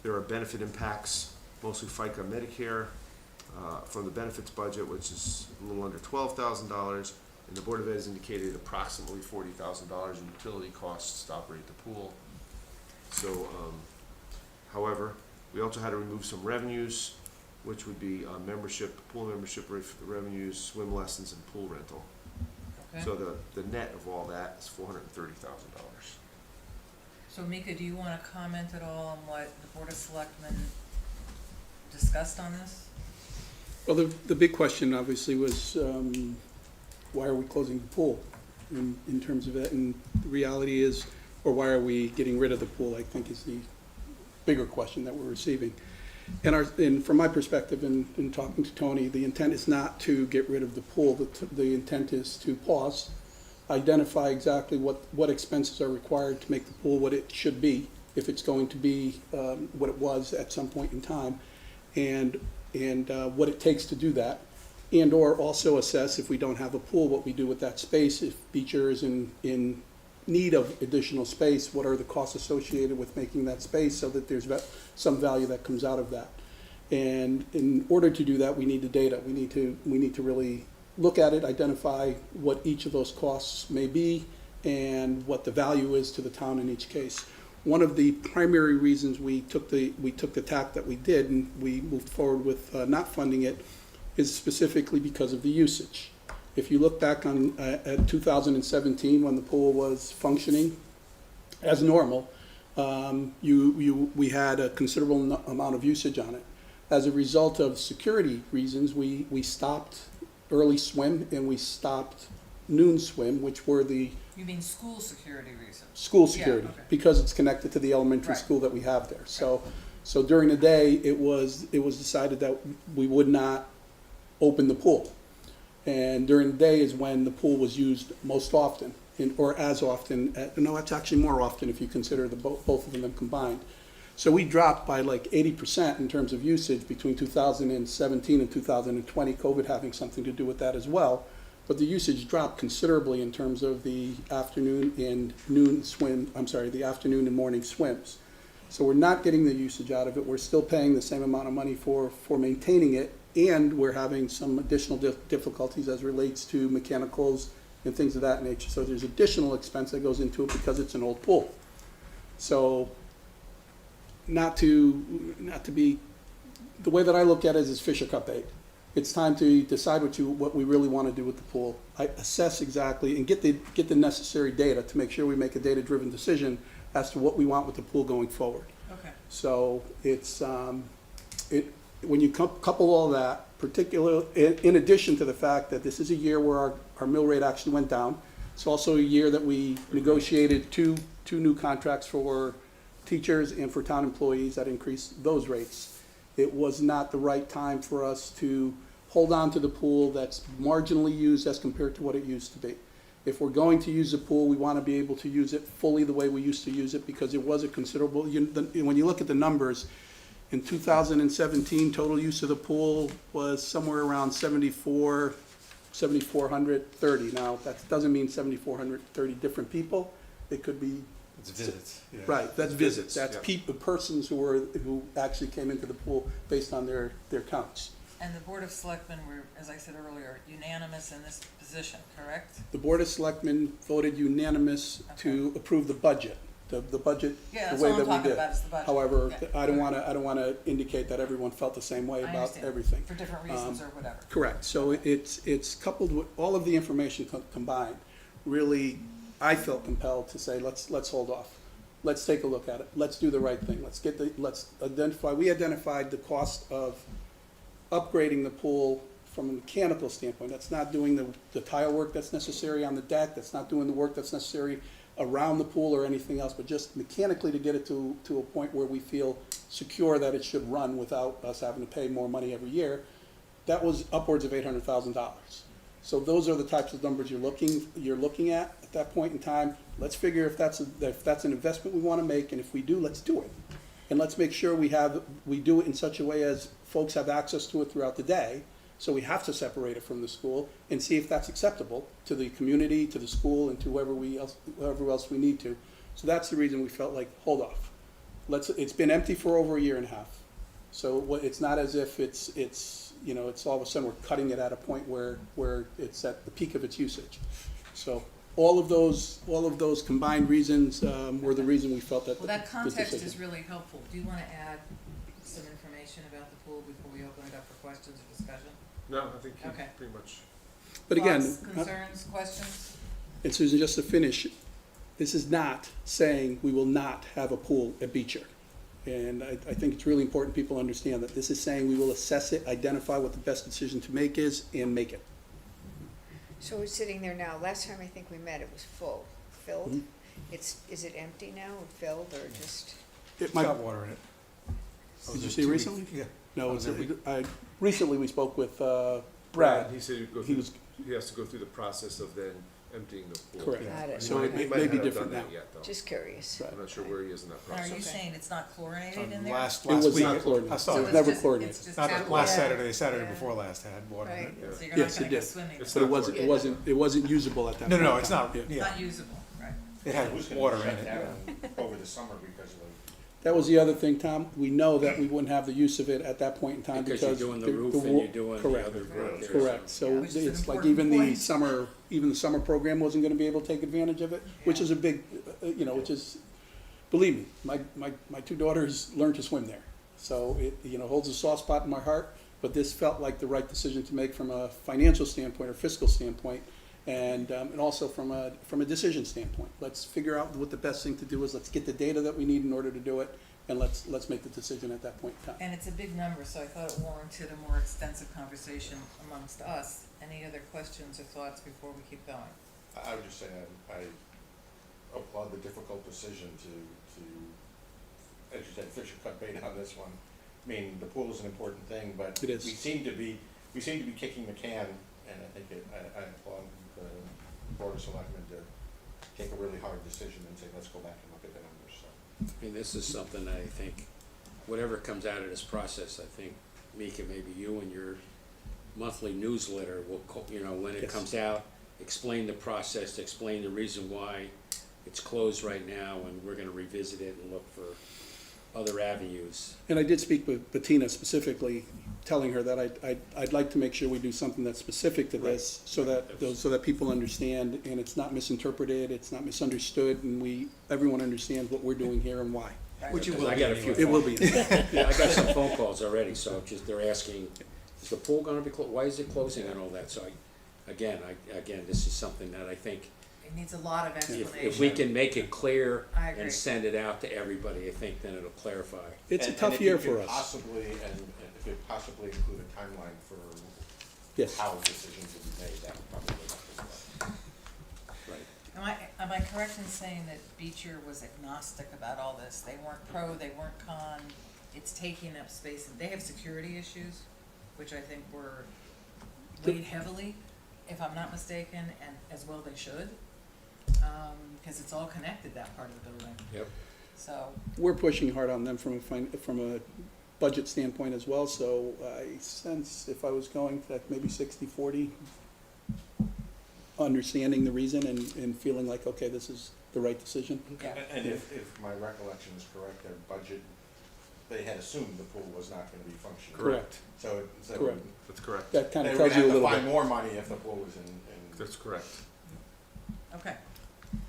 There are benefit impacts, mostly FICA Medicare, from the benefits budget, which is a little under $12,000. And the Board of Ed has indicated approximately $40,000 in utility costs to operate the pool. So, however, we also had to remove some revenues, which would be pool membership revenues, swim lessons, and pool rental. okay. So the net of all that is $430,000. So Mika, do you wanna comment at all on what the Board of Selectmen discussed on this? Well, the big question obviously was, why are we closing the pool in terms of it? And the reality is, or why are we getting rid of the pool, I think is the bigger question that we're receiving. And from my perspective, in talking to Tony, the intent is not to get rid of the pool. The intent is to pause, identify exactly what expenses are required to make the pool what it should be, if it's going to be what it was at some point in time, and what it takes to do that, and/or also assess, if we don't have a pool, what we do with that space. If Beecher is in need of additional space, what are the costs associated with making that space, so that there's some value that comes out of that. And in order to do that, we need the data. We need to really look at it, identify what each of those costs may be, and what the value is to the town in each case. One of the primary reasons we took the tack that we did, and we moved forward with not funding it, is specifically because of the usage. If you look back on at 2017, when the pool was functioning as normal, we had a considerable amount of usage on it. As a result of security reasons, we stopped early swim and we stopped noon swim, which were the You mean school security reasons? school security, okay. because it's connected to the elementary Right. school that we have there. So during the day, it was decided that we would not open the pool. And during the day is when the pool was used most often, or as often. No, it's actually more often if you consider both of them combined. So we dropped by like 80% in terms of usage between 2017 and 2020, COVID having something to do with that as well. But the usage dropped considerably in terms of the afternoon and the afternoon and morning swims. So we're not getting the usage out of it. We're still paying the same amount of money for maintaining it, and we're having some additional difficulties as relates to mechanicals and things of that nature. So there's additional expense that goes into it because it's an old pool. So not to be, the way that I look at it is Fisher Cup bait. It's time to decide what we really want to do with the pool. Assess exactly and get the necessary data to make sure we make a data-driven decision as to what we want with the pool going forward. Okay. So it's when you couple all that, particularly in addition to the fact that this is a year where our mill rate actually went down. It's also a year that we negotiated two new contracts for teachers and for town employees that increased those rates. It was not the right time for us to hold on to the pool that's marginally used as compared to what it used to be. If we're going to use the pool, we want to be able to use it fully the way we used to use it, because it was a considerable, when you look at the numbers, in 2017, total use of the pool was somewhere around 7,430. Now, that doesn't mean 7,430 different people. It could be, It's visits. Yeah. right, that's visits. That's yeah. persons who actually came into the pool based on their counts. And the Board of Selectmen were, as I said earlier, unanimous in this position, correct? The Board of Selectmen voted unanimous to approve the budget, the budget, Yeah, the that's way all I'm that we talking did. about is the budget. However, Yeah. I don't wanna indicate that everyone felt the same way I about understand. everything. For different reasons or whatever. Correct, so it's coupled with all of the information combined, really, I felt compelled to say, let's hold off. Let's take a look at it, let's do the right thing, let's identify, we identified the cost of upgrading the pool from a mechanical standpoint. That's not doing the tile work that's necessary on the deck, that's not doing the work that's necessary around the pool or anything else, but just mechanically to get it to a point where we feel secure that it should run without us having to pay more money every year. That was upwards of $800,000. So those are the types of numbers you're looking at that point in time. Let's figure if that's an investment we want to make, and if we do, let's do it. And let's make sure we do it in such a way as folks have access to it throughout the day. So we have to separate it from the school and see if that's acceptable to the community, to the school, and to whoever else we need to. So that's the reason we felt like, hold off. It's been empty for over a year and a half. So it's not as if it's all of a sudden we're cutting it at a point where it's at the peak of its usage. So all of those combined reasons were the reason we felt that. Well, that this context decision. is really helpful. Do you want to add some information about the pool before we open it up for questions or discussion? No, I think you Okay. pretty much. But again, Thoughts, concerns, questions? and Susan, just to finish, This is not saying we will not have a pool at Beecher. And I think it's really important people understand that this is saying we will assess it, identify what the best decision to make is, and make it. So we're sitting there now, last time I think we met, it was filled. Mhm. Is it empty now, or filled, or just? It It's might, got water in it. Did you see recently? Yeah. no, was it? recently we spoke with, Brad. He said he'd go He was, he has to go through the process of then emptying the pool. correct. Got it. So it He may be not have different done now. that yet, though. Just curious. Right. I'm not sure where he is in that Now, are process. you saying it's not chlorinated in So there? last It was week, not chlorinated. I saw It So was it. it's never just- chlorinated. it's just Not tap last water. Saturday, Saturday Yeah. before last, it had water in Right. it. So you're not Yes, it gonna go did. swimming. It's But not it wasn't usable at that No, point. no, in it's time. not, Yeah. It's yeah. not usable, right? It had It was gonna water be in shut it. down over the summer because of That was the other thing, Tom. We know that we wouldn't have the use of it at that point in time Because because. you're doing the roof and wa- you're doing the correct. other work there. Correct, so- so Which is an it's like important even the point. summer program wasn't gonna be able to take advantage of it, which Yeah. is a big, which is, believe me, my two daughters learned to swim there. So it, holds a soft spot in my heart, but this felt like the right decision to make from a financial standpoint or fiscal standpoint, and also from a decision standpoint. Let's figure out what the best thing to do is, let's get the data that we need in order to do it, and let's make the decision at that point in time. And it's a big number, so I thought it warranted a more extensive conversation amongst us. Any other questions or thoughts before we keep going? I would just say I applaud the difficult decision to, as you said, fish or cut bait on this one. I mean, the pool is an important thing, but It is. we seem to be kicking the can, and I think I applaud the Board of Selectmen to take a really hard decision and say, let's go back and look at the numbers, so. I mean, this is something that I think, whatever comes out of this process, I think, Mika, maybe you and your monthly newsletter will, when it Yes. comes out, explain the process, explain the reason why it's closed right now, and we're gonna revisit it and look for other avenues. And I did speak with Bettina specifically, telling her that I'd like to make sure we do something that's specific to this, so that people understand, and it's not misinterpreted, it's not misunderstood, and everyone understands what we're doing here and why. Which it Because will I be got a few anyway. It will be. Yeah, I got some phone calls already, so they're asking, is the pool gonna be why is it closing and all that, so again, this is something that I think, It needs a lot of explanation. if we can make it clear I agree. and send it out to everybody, I think then it'll clarify. It's a And tough if you year could for us. Possibly, and if you possibly include a timeline for Yes. how decisions will be made, that would probably help as well. Right. Am I correct in saying that Beecher was agnostic about all this? They weren't pro, they weren't con, it's taking up space, and they have security issues, which I think were weighed heavily, if I'm not mistaken, and as well they should, because it's all connected, that part of the building, Yep. so, We're pushing hard on them from a budget standpoint as well, so I sense if I was going to maybe 60-40, understanding the reason and feeling like, okay, this is the right decision. yeah. And if my recollection is correct, their budget, they had assumed the pool was not gonna be functioning. Correct. So, Correct. That's correct. That kind they of were tells gonna you a have to little find bit. more money if the pool was in. That's correct. Okay,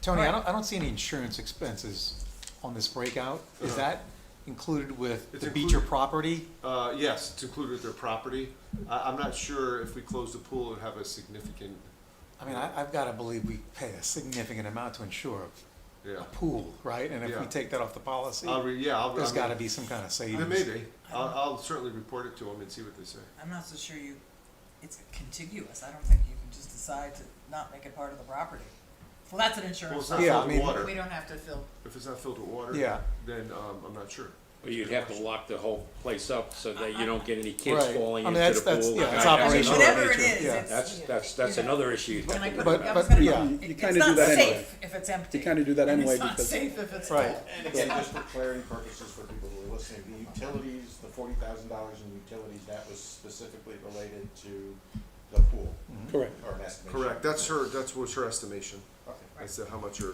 Tony, Alright. I don't see any insurance expenses on this breakout. Is that included with It's the Beecher included. property? Yes, it's included with their property. I'm not sure if we close the pool, it would have a significant, I mean, I've gotta believe we pay a significant amount to insure yeah. a pool, right? And if we Yeah. take that off the policy, there's gotta be some kind of savings. There may be. I'll certainly report it to them and see what they say. I'm not so sure it's contiguous, I don't think you can just decide to not make it part of the property. Well, that's an Well, insurance. it's not Yeah, I filled with mean- water. We don't have to fill, If it's not filled with water, Yeah. then I'm not sure. Well, you'd have to lock the whole place up so that you don't get any kids Right. falling I mean, into the that's- pool. yeah, and it's that's operational another- whatever it nature, is, yeah. it's. That's you know, another issue. you'd Can have I to put, worry But- I was but- gonna, yeah. You it's kinda do not that anyway. safe if it's empty. You kind of do that And anyway it's not because. safe if it's Right. full. And again, just for clarity purposes for people who are listening, the utilities, the $40,000 in utilities, that was specifically related to the pool, Correct. or an estimation. Correct, that was her estimation, Okay. as to how much her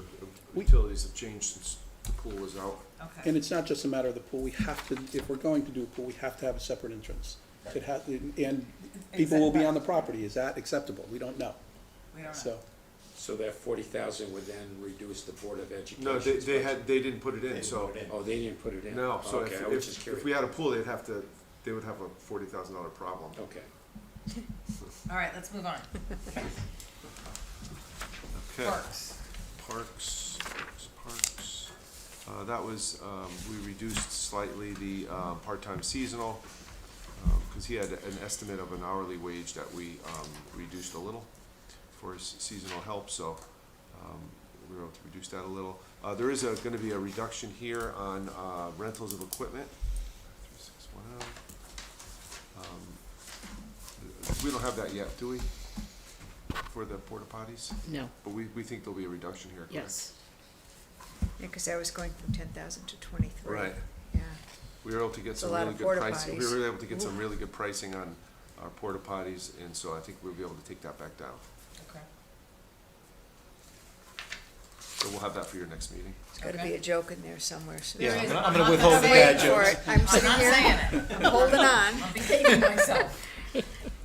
We- utilities have changed since the pool was out. Okay, And it's not just a matter of the pool, we have to, if we're going to do a pool, we have to have a separate entrance. It has, and people will be on the property, is that acceptable? We don't know, we don't know. so. So that 40,000 would then reduce the Board of Education. No, they didn't put it They in, so, put it in. Oh, they didn't put it in? no, so Okay, I was just if curious. we had a pool, they would have a $40,000 problem. Okay. All right, let's move on. Okay. Parks. Parks. That was, we reduced slightly the part-time seasonal, because he had an estimate of an hourly wage that we reduced a little for his seasonal help, so we were able to reduce that a little. There is gonna be a reduction here on rentals of equipment. 3610. We don't have that yet, do we? For the porta potties? No, But we think there'll be a reduction here, correct? yes. Yeah, cause that was going from 10,000 to 23. Right. Yeah. We were able to get It's a some lot really of good porta pricing. We potties. were able to get some really good pricing on our porta potties, and so I think we'll be able to take that back down. Okay. So we'll have that for your next meeting. There's gotta Okay. be a joke in there somewhere, so. Yeah, There is, I'm but gonna I'm withhold not the saying bad it. For jokes. it. I'm I'm sitting not here, saying it. I'm holding on. I'm behaving myself.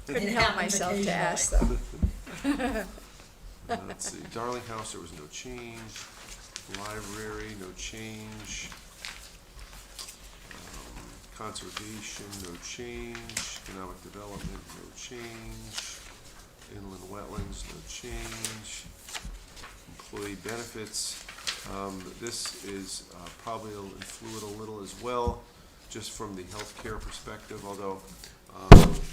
Couldn't It help happens myself to ask occasionally. though. Let's see, Darling House, there was no change. Library, no change. Conservation, no change. Economic Development, no change. Inland Wetlands, no change. Employee Benefits, this is probably influid a little as well, just from the healthcare perspective, although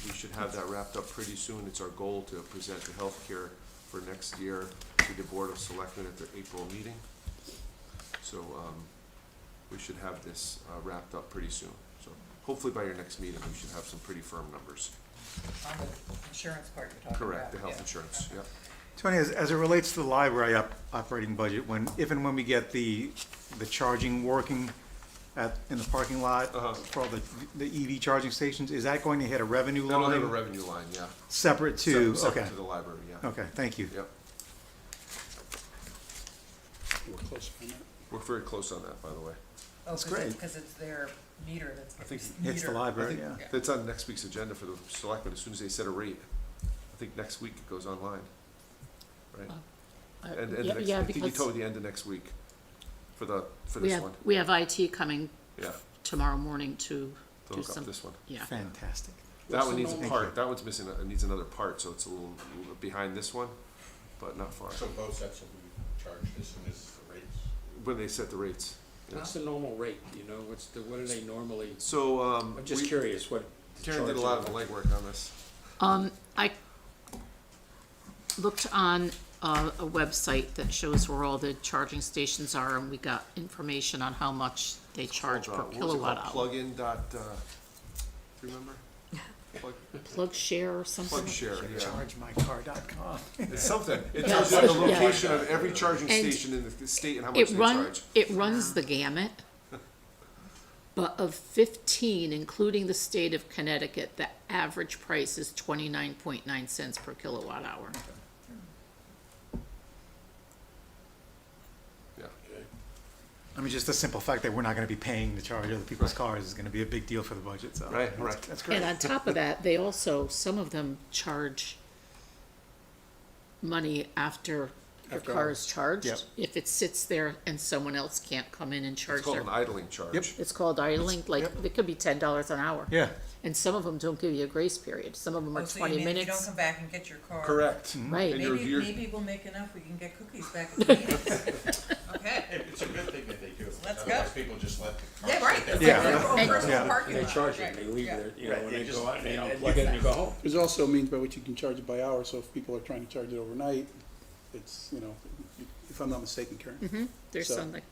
we should have that wrapped up pretty soon. It's our goal to present the healthcare for next year to the Board of Selectmen at their April meeting. So we should have this wrapped up pretty soon. So hopefully by your next meeting, we should have some pretty firm numbers. On the insurance part you're talking about. Correct, the health yeah. insurance, yep. Tony, as it relates to the library operating budget, if and when we get the charging working in the parking lot Uh-huh. for all the EV charging stations, is that going to hit a revenue That'll have a line revenue line, yeah. separate to, Separate okay, to the library, yeah. okay, thank you. Yep, We're close on that. we're very close on that, by the way. Oh, That's 'cause it's- great. Cause it's their meter that's. I think Hits the meter. I library, think yeah. that's on next week's agenda for the selectmen, as soon as they set a rate. I think next week it goes online, right? And Yeah, next, yeah, I think you because told me the end of next week for we this have, one, we have IT coming yeah, tomorrow morning to to do hook up some, this one. yeah. Fantastic. That one needs a normal- part, that one's missing, it needs another part, so it's a little behind this one, but not far. So both sets will be charged as soon as the rates. When they set the rates. yeah. What's the normal rate, you know, what do they normally, So, I'm just curious what. Karen did a lot of the legwork on this. I looked on a website that shows where all the charging stations are, and we got information on how much they charge per kilowatt hour. Plug-in dot, do you remember? Plug share or something? Plug share, yeah. ChargeMyCar.com. It's something. It Yeah. tells you the Yeah. location of every charging And station in the state and how much It they run, charge. it runs the gamut, but of 15, including the state of Connecticut, the average price is 29.9 cents per kilowatt hour. Yeah. I mean, just the simple fact that we're not gonna be paying to charge other people's cars is gonna be a big deal for the budget, so. Right, that's- right. That's great. And on top of that, they also, some of them charge money after your After car hours. is charged. Yep. If it sits there and someone else can't come in and It's charge called their, an idling charge. Yep. it's called idling, like, Yep. it could be $10 an hour. Yeah, And some of them don't give you a grace period, some of them Oh, are so you 20 mean if you don't minutes. come back and get your car? Correct. Right. And you're- Maybe, you're- maybe we'll make enough, we can get cookies back at the meetings. Okay, It's a good thing that they do. Let's go. Otherwise, people just let the car yeah, right, sit there. it's Yeah. like their own And- personal Yeah. parking They lot. charge it, Right, they leave yeah. it, you know, Right, when they they just- go out, they and- unplug it and you go home. There's also means by which you can charge it by hour, so if people are trying to charge it overnight, it's, you know, if I'm not mistaken, Karen. There's So- some, like,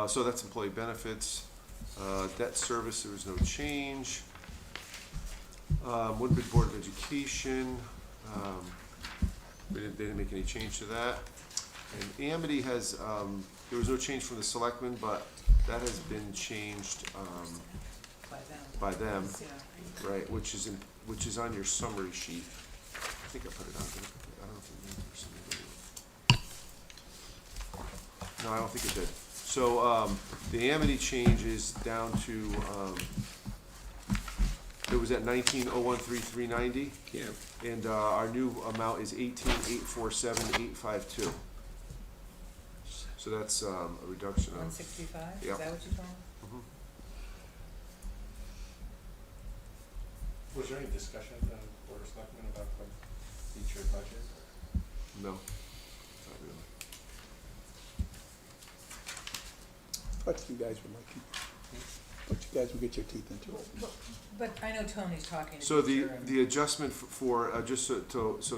So that's employee benefits. Debt service, there was no change. Woodbridge Board of Education, they didn't make any change to that. And Amity has, there was no change from the selectmen, but that has been changed, By them. by them, Yeah. right, which is on your summary sheet. I think I put it on, did I put it- I don't know if it did or something. No, I don't think it did. So, the Amity change is down to, it was at 19,013,390, Yeah, and, our new amount is 18,847,852. So that's, a reduction of, 165, is Yep. that what you told me? Was there any discussion at the Board of Selectmen about the future budget? no, not really. But you guys would like, but you guys will get your teeth into it. But I know Tony's talking to So Beecher and- the adjustment for, just so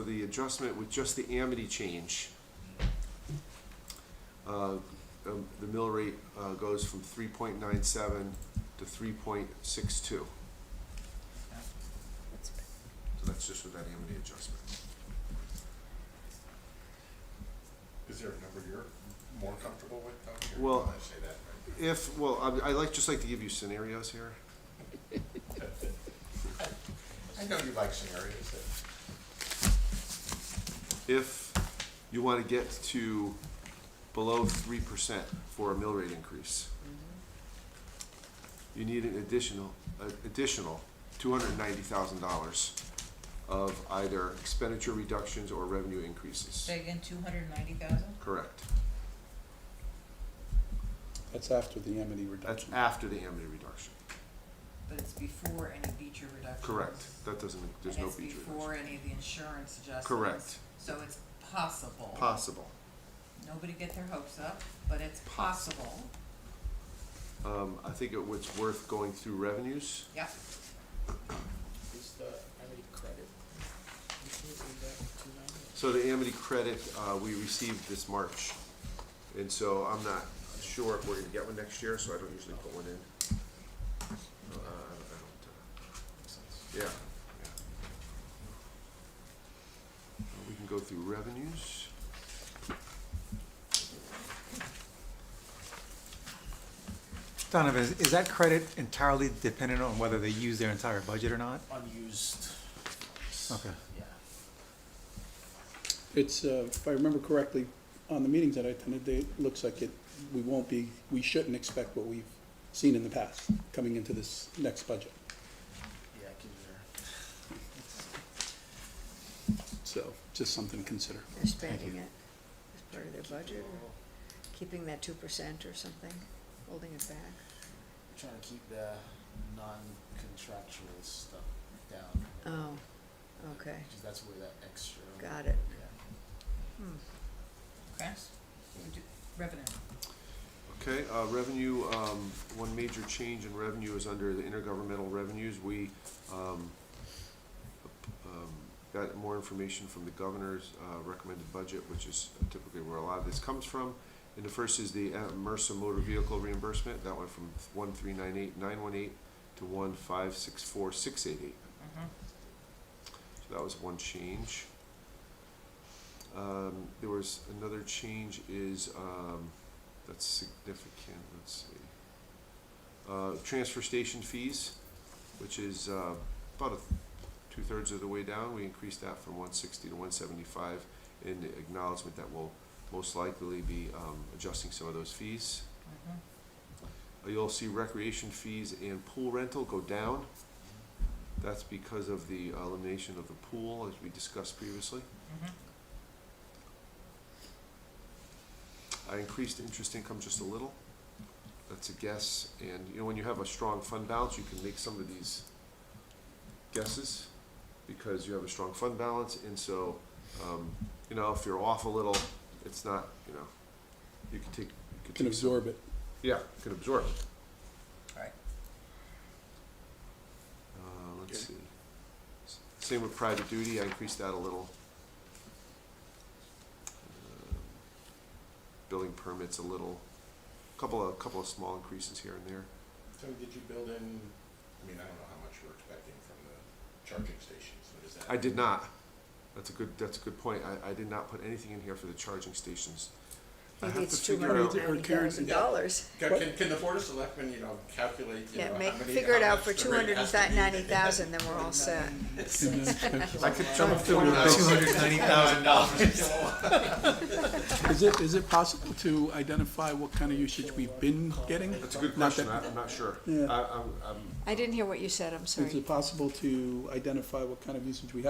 the adjustment with just the Amity change, the mill rate, goes from 3.97 to 3.62. So that's just with that Amity adjustment. Is there a number you're more comfortable with, Tony? or Well, do you wanna say that right? I just like to give you scenarios here. I know you like scenarios that. If you want to get to below 3% for a mill rate increase, you need an additional $290,000 of either expenditure reductions or revenue increases. Say again, 290,000? Correct. That's after the Amity That's reduction. after the Amity reduction. But it's before any Beecher reductions. Correct. That doesn't, there's no feature. And it's before any of the insurance adjustments. Correct. So it's possible. Possible. Nobody get their hopes up, but it's possible. I think it's worth going through revenues. Yep. Is the Amity credit? So the Amity credit, we received this March, and so I'm not sure if we're gonna get one next year, so I don't usually put one in. Yeah, yeah. We can go through revenues. Donovan, is that credit entirely dependent on whether they use their entire budget or not? Unused. Okay. Yeah. It's, if I remember correctly, on the meetings that I attended, it looks like we shouldn't expect what we've seen in the past coming into this next budget. Yeah, cause So, just something to consider. They're spending it as part of their budget, or keeping that 2% or something, holding it back. they're trying to keep the non-contractual stuff down, Oh, okay, because that's where that extra. got it. Yeah. Okay. Revenue. Okay, revenue, one major change in revenue is under the intergovernmental revenues. We, got more information from the governor's, recommended budget, which is typically where a lot of this comes from. And the first is the MRSA motor vehicle reimbursement. That went from 1,398,918 to 1,564,688. So that was one change. There was another change is, that's significant, let's see. Transfer station fees, which is, about 2/3 of the way down. We increased that from 160 to 175 in the acknowledgement that we'll most likely be, adjusting some of those fees. You'll see recreation fees and pool rental go down. That's because of the elimination of the pool, as we discussed previously. I increased interest income just a little. That's a guess, and you know, when you have a strong fund balance, you can make some of these guesses because you have a strong fund balance, and so, you know, if you're off a little, it's not, you know, you can take, You can absorb it. Yeah, you can absorb it. Right. Let's see. Same with private duty, I increased that a little. Building permits a little, couple of small increases here and there. So did you build in, I mean, I don't know how much you're expecting from the charging stations, but is that? I did not. That's a good point. I did not put anything in here for the charging stations. I Maybe have it's to figure out- $290,000. Can the Board of Selectmen, you know, calculate, you know, Yeah, how make, many, figure it how out much for the rate has to be? $290,000, then we're all set. I could jump through $290,000. Is it possible to identify what kind of usage we've been getting? That's a good Not question. that- I'm not sure. Yeah. I didn't hear what you said, I'm Is sorry. it possible to identify what kind of usage we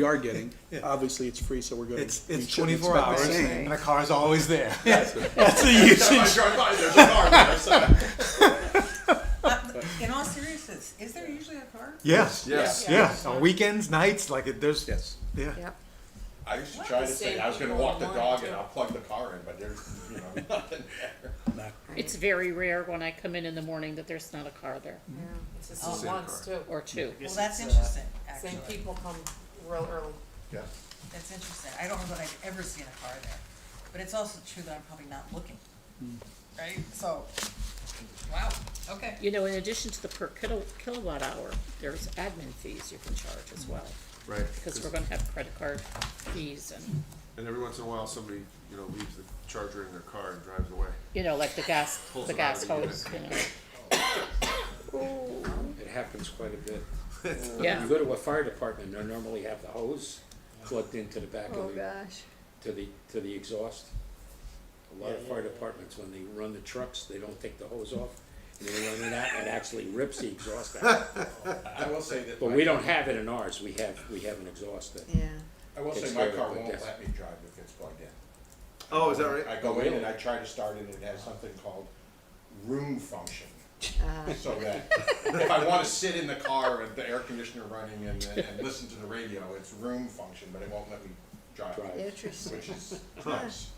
are getting? Yeah. Obviously, it's free, so we're gonna. It's we shouldn't 24 expect the hours, same. and the car's always there. That's the Every time I usage. drive by, there's a car there, so. In all seriousness, is there usually a car? Yes, Yes. yeah, on weekends, nights, like, there's, Yes. yeah. Yep, I used to What? try The to say, same I was gonna people walk the online, dog too. and I'll plug the car in, but there's, you know, nothing there. It's very rare when I come in the morning that there's not a car there, Yeah. It's the Oh. same ones too. or two. Well, that's interesting, Same actually. people come real early. Yeah. That's interesting. I don't know that I've ever seen a car there. But it's also true that I'm probably not looking. Right? So, wow, okay. You know, in addition to the per kilowatt hour, there's admin fees you can charge as well, Right. because we're gonna have credit card fees And every once in a while, somebody, you know, leaves the charger in their car and drives away. you know, like the gas Pulls it out of the hose, you know. It happens quite a bit. Yeah. You go to a fire department, they normally have the hose plugged into the back Oh, of the, gosh. to the exhaust. A lot of Yeah, fire yeah. departments, when they run the trucks, they don't take the hose off, and they run it out, and it actually rips the exhaust out. I will say that. But my- we don't have it in ours, we have an exhaust that, Yeah. I will say It's my very car good, won't yes. let me drive if it's plugged in. Oh, is that right? I go Oh, in really? and I try to start it, it has something called room function. Uh, So that if I wanna sit in the car with the air conditioner running and listen to the radio, it's room function, but it won't let me drive, Drive. Interesting. which is nice.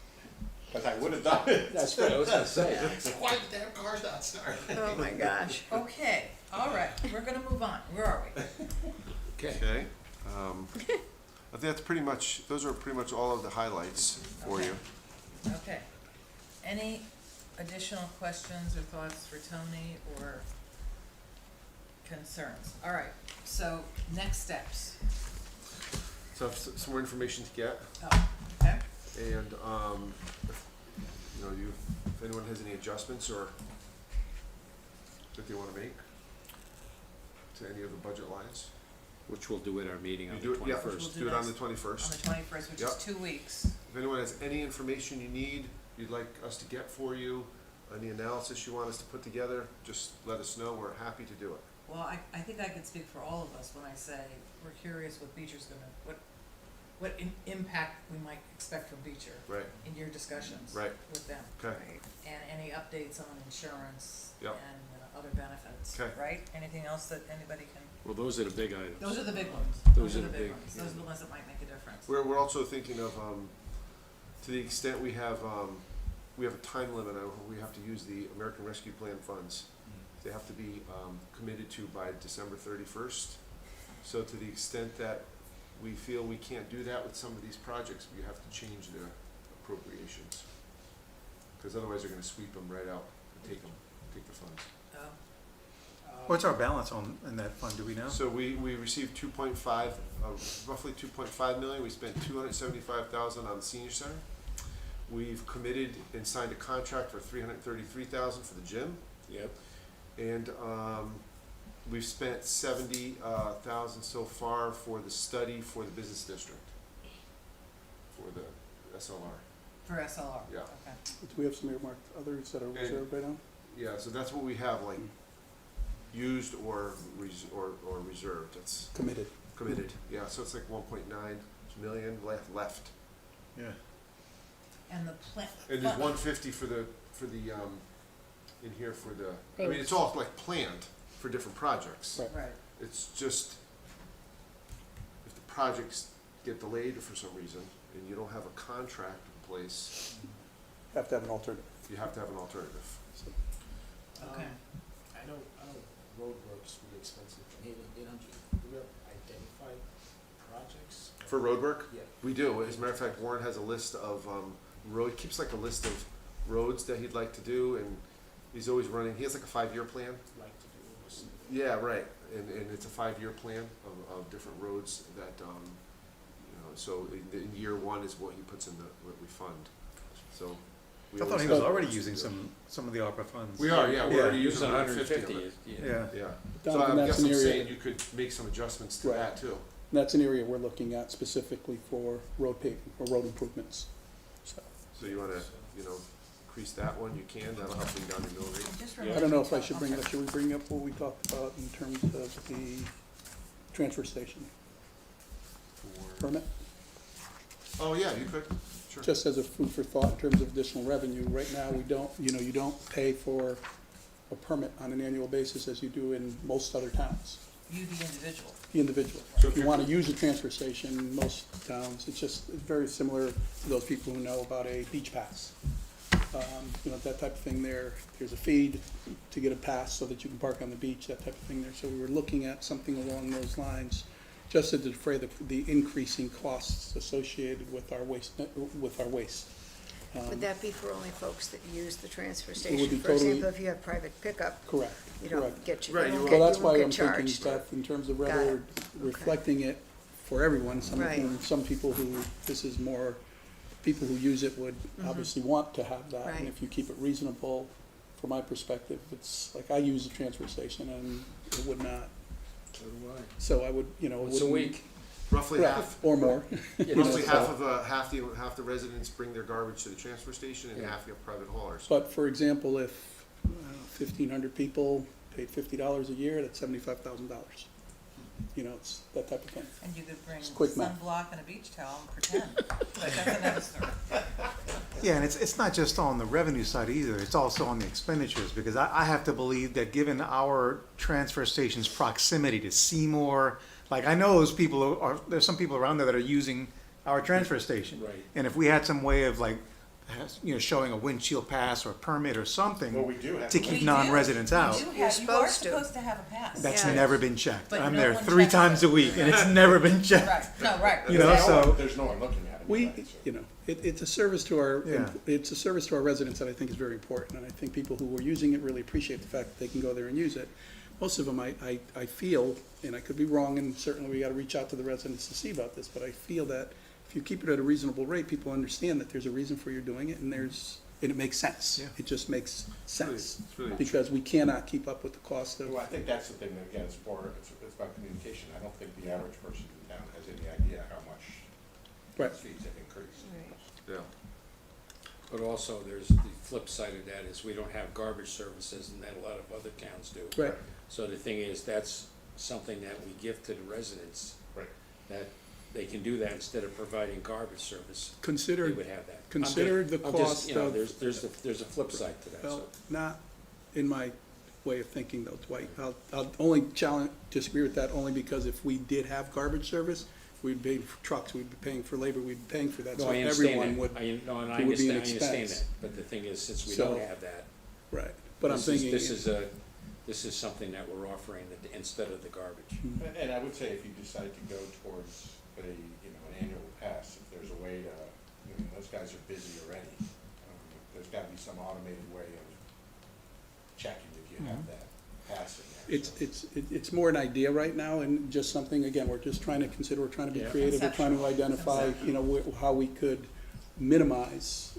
Cause I would've done it. that's what I was gonna say. Why the damn car's not starting? Oh, my gosh. Okay, all right, we're gonna move on. Where are we? Okay, Okay. I think that's pretty much, those are pretty much all of the highlights for Okay. you. Okay. Any additional questions or thoughts for Tony or concerns? All right, so next steps. So I have some more information to get, Oh, okay. and, you know, if anyone has any adjustments or that they wanna make to any of the budget lines. which we'll do at our meeting on You the do it, yeah, twenty-first. We'll do do it on the next- twenty-first. On the 21st, which is Yep. 2 weeks. If anyone has any information you need, you'd like us to get for you, any analysis you want us to put together, just let us know, we're happy to do it. Well, I think I can speak for all of us when I say we're curious what Beecher's gonna, what impact we might expect from Beecher Right, in your discussions right, with them. okay, And any updates on insurance Yep. and other benefits, Okay. right? Anything else that anybody can, Well, those are the big items. those are the big ones. Those are the big- ones. Those are the ones that might make a difference. we're also thinking of, to the extent we have a time limit on when we have to use the American Rescue Plan funds. They have to be, committed to by December 31st. So to the extent that we feel we can't do that with some of these projects, we have to change the appropriations. Cause otherwise they're gonna sweep them right out and take the funds. Oh, What's our balance on, in that fund, do we know? So we received 2.5, roughly 2.5 million, we spent 275,000 on the senior center. We've committed and signed a contract for 333,000 for the gym, Yep, and, we've spent 70,000 so far for the study for the business district. For the SLR, for SLR? Yeah. Okay. Do we have some earmarked others that are reserved right now? yeah, so that's what we have, like, used or reserved, it's Committed. committed, yeah, so it's like 1.9 million left. Yeah. And the plan. And there's 150 for the, in here for the, I mean, it's all like planned for different projects. Right. Right, It's just, if the projects get delayed for some reason, and you don't have a contract in place, Have to have an alternative. you have to have an alternative. okay. I know roadwork's really expensive, 800, do we have identified projects? For road work, Yeah. we do, as a matter of fact, Warren has a list of, keeps like a list of roads that he'd like to do, and he's always running, he has like a 5-year plan. Like to do this. Yeah, right, and it's a 5-year plan of different roads that, so in year one is what he puts in what we fund, so. we I thought he always was have- already using some of the ARPA funds. We are, yeah, we're already use using 150 of 150, it. yeah. Yeah. Yeah, Down so in I that's guess an I'm area- saying you could make some adjustments to Right. that too. And that's an area we're looking at specifically for road paving, or road improvements. So, So you wanna, increase that one, you can, that'll help bring down your mill rate. And just Yeah. I remember don't know to if I talk- should bring, should we bring up what we talked about in terms of the transfer station permit? Oh, yeah, you could, sure. Just as a food for thought in terms of additional revenue, right now, we don't, you don't pay for a permit on an annual basis as you do in most other towns. You, the individual. the individual. So If you wanna use a transfer station, most towns, it's very similar to those people who know about a beach pass. You know, that type of thing there's a fee to get a pass so that you can park on the beach, that type of thing there. So we were looking at something along those lines, just to defray the increasing costs associated with our waste. Would that be for only folks that use the transfer would station? be For totally- example, if you have private pickup, Correct, you don't correct. get, you Right, don't you get, Well, that's you why won't I'm get thinking, charged. Beth, in terms of Got rather it. reflecting it for everyone, Right. some people who, this is more, people who use it would obviously want to have that. Mm-hmm. Right. And if you keep it reasonable, from my perspective, it's like I use a transfer station and it would not, So do I. so I would, you know. it Once a wouldn't- week. Roughly Right, half, or more. You know, roughly so- half the residents bring their garbage to the transfer station and Yeah. half you have private haulers. But for example, if 1,500 people paid $50 a year, that's $75,000. You know, it's that type of thing. And you could bring It's quick math. sunblock and a beach towel and pretend, but that's another story. Yeah, and it's not just on the revenue side either, it's also on the expenditures, because I have to believe that given our transfer station's proximity to Seymour, like, I know those people there's some people around there that are using our transfer station. Right. And if we had some way of like, showing a windshield pass or a permit or Well, something we do have. to to- keep We do. non-residents out, You are supposed to. supposed to have a pass. that's Yeah. never been checked. But I'm no there one 3 checks times it. a week and it's never been checked. Right, no, right. You know, There's no so- one- There's no one looking at it. We, right, so- you know, it's a service to our, Yeah. it's a service to our residents that I think is very important, and I think people who are using it really appreciate the fact that they can go there and use it. Most of them, I feel, and I could be wrong, and certainly we gotta reach out to the residents to see about this, but I feel that if you keep it at a reasonable rate, people understand that there's a reason for you doing it, and it makes sense. Yeah. It just makes sense, It's really- because we cannot keep up with the cost of, Well, I think that's the thing, that, again, it's about communication. I don't think the average person in town has any idea how much right, fees have increased. Yeah. But also, there's the flip side of that is we don't have garbage services and that a lot of other towns do. right. So the thing is, that's something that we give to the residents, Right. that they can do that instead of providing garbage service. They Consider, would have that. consider I'm the just- I'm just, cost you know, of- there's a flip side to that, well, so. not in my way of thinking though, Dwight. I'll only disagree with that only because if we did have garbage service, we'd be paying for trucks, we'd be paying for labor, we'd be paying for that, No, so I everyone understand would, that. No, and I it would be understand, an I understand expense. that. But the thing is, since we So- don't have that, right. But I'm thinking. this is something that we're offering instead of the garbage. And I would say if you decide to go towards an annual pass, if there's a way to, those guys are busy already. There's gotta be some automated way of checking if you have that pass in there. It's more an idea right now and just something, again, we're just trying to consider, we're trying to be Yeah. creative, we're trying to Conceptual. identify, how we could minimize,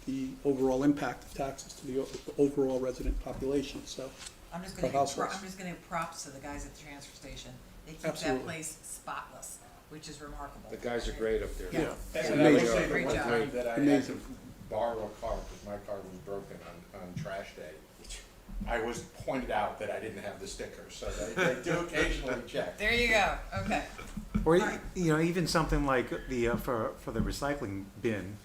the overall impact of taxes to the overall resident population, so. I'm just For gonna, households. I'm just gonna give props to the guys at the transfer station. They keep Absolutely. that place spotless, which is remarkable. The guys are great up there. Yeah. And I would Amazing. say the Great one job. time that I had to Amazing. borrow a car, because my car was broken on trash day, I was pointed out that I didn't have the sticker, so they do occasionally check. There you go, okay. Or, Alright. even something like for the recycling bin,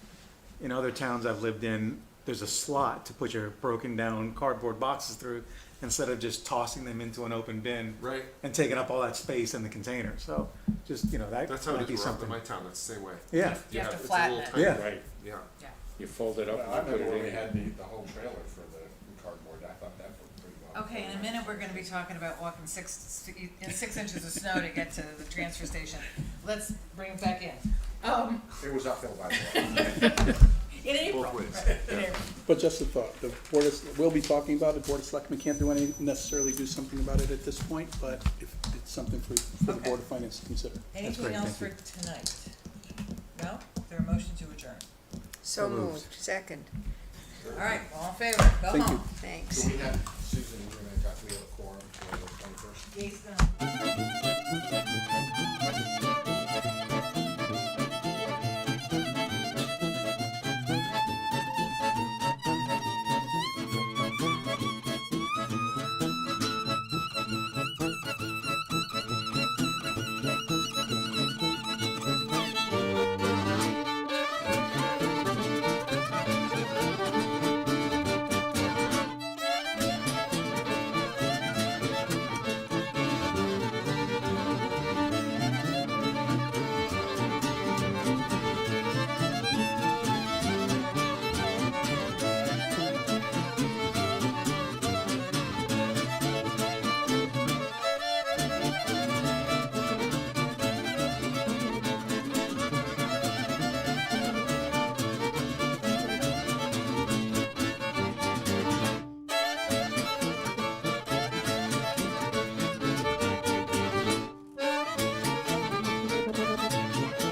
in other towns I've lived in, there's a slot to put your broken down cardboard boxes through, instead of just tossing them into an open bin Right. and taking up all that space in the container, so, just, that That's how might it be is around in something. my town, that's the same way. Yeah, You have to it's a flatten little it. tiny- Yeah. Right, Yeah. Yeah. you fold it up Well, I and you put remember when it we in. had the whole trailer for the cardboard, I thought that worked pretty well. Okay, in a minute, we're gonna be talking about walking 6 inches of snow to get to the transfer station. Let's bring it back in. It was uphill by the way. In April. Both ways. Right, in April. But just a thought, the board we'll be talking about it, Board of Selectmen can't necessarily do something about it at this point, but if it's something for the Okay. Board of Finance to consider. Anything great, else for thank tonight? No? Is there a motion to adjourn? So moved, second, All right, all in favor, go Thank you. home. thanks. Do we have, Susan, we have a quorum for the 21st? Gates gonna.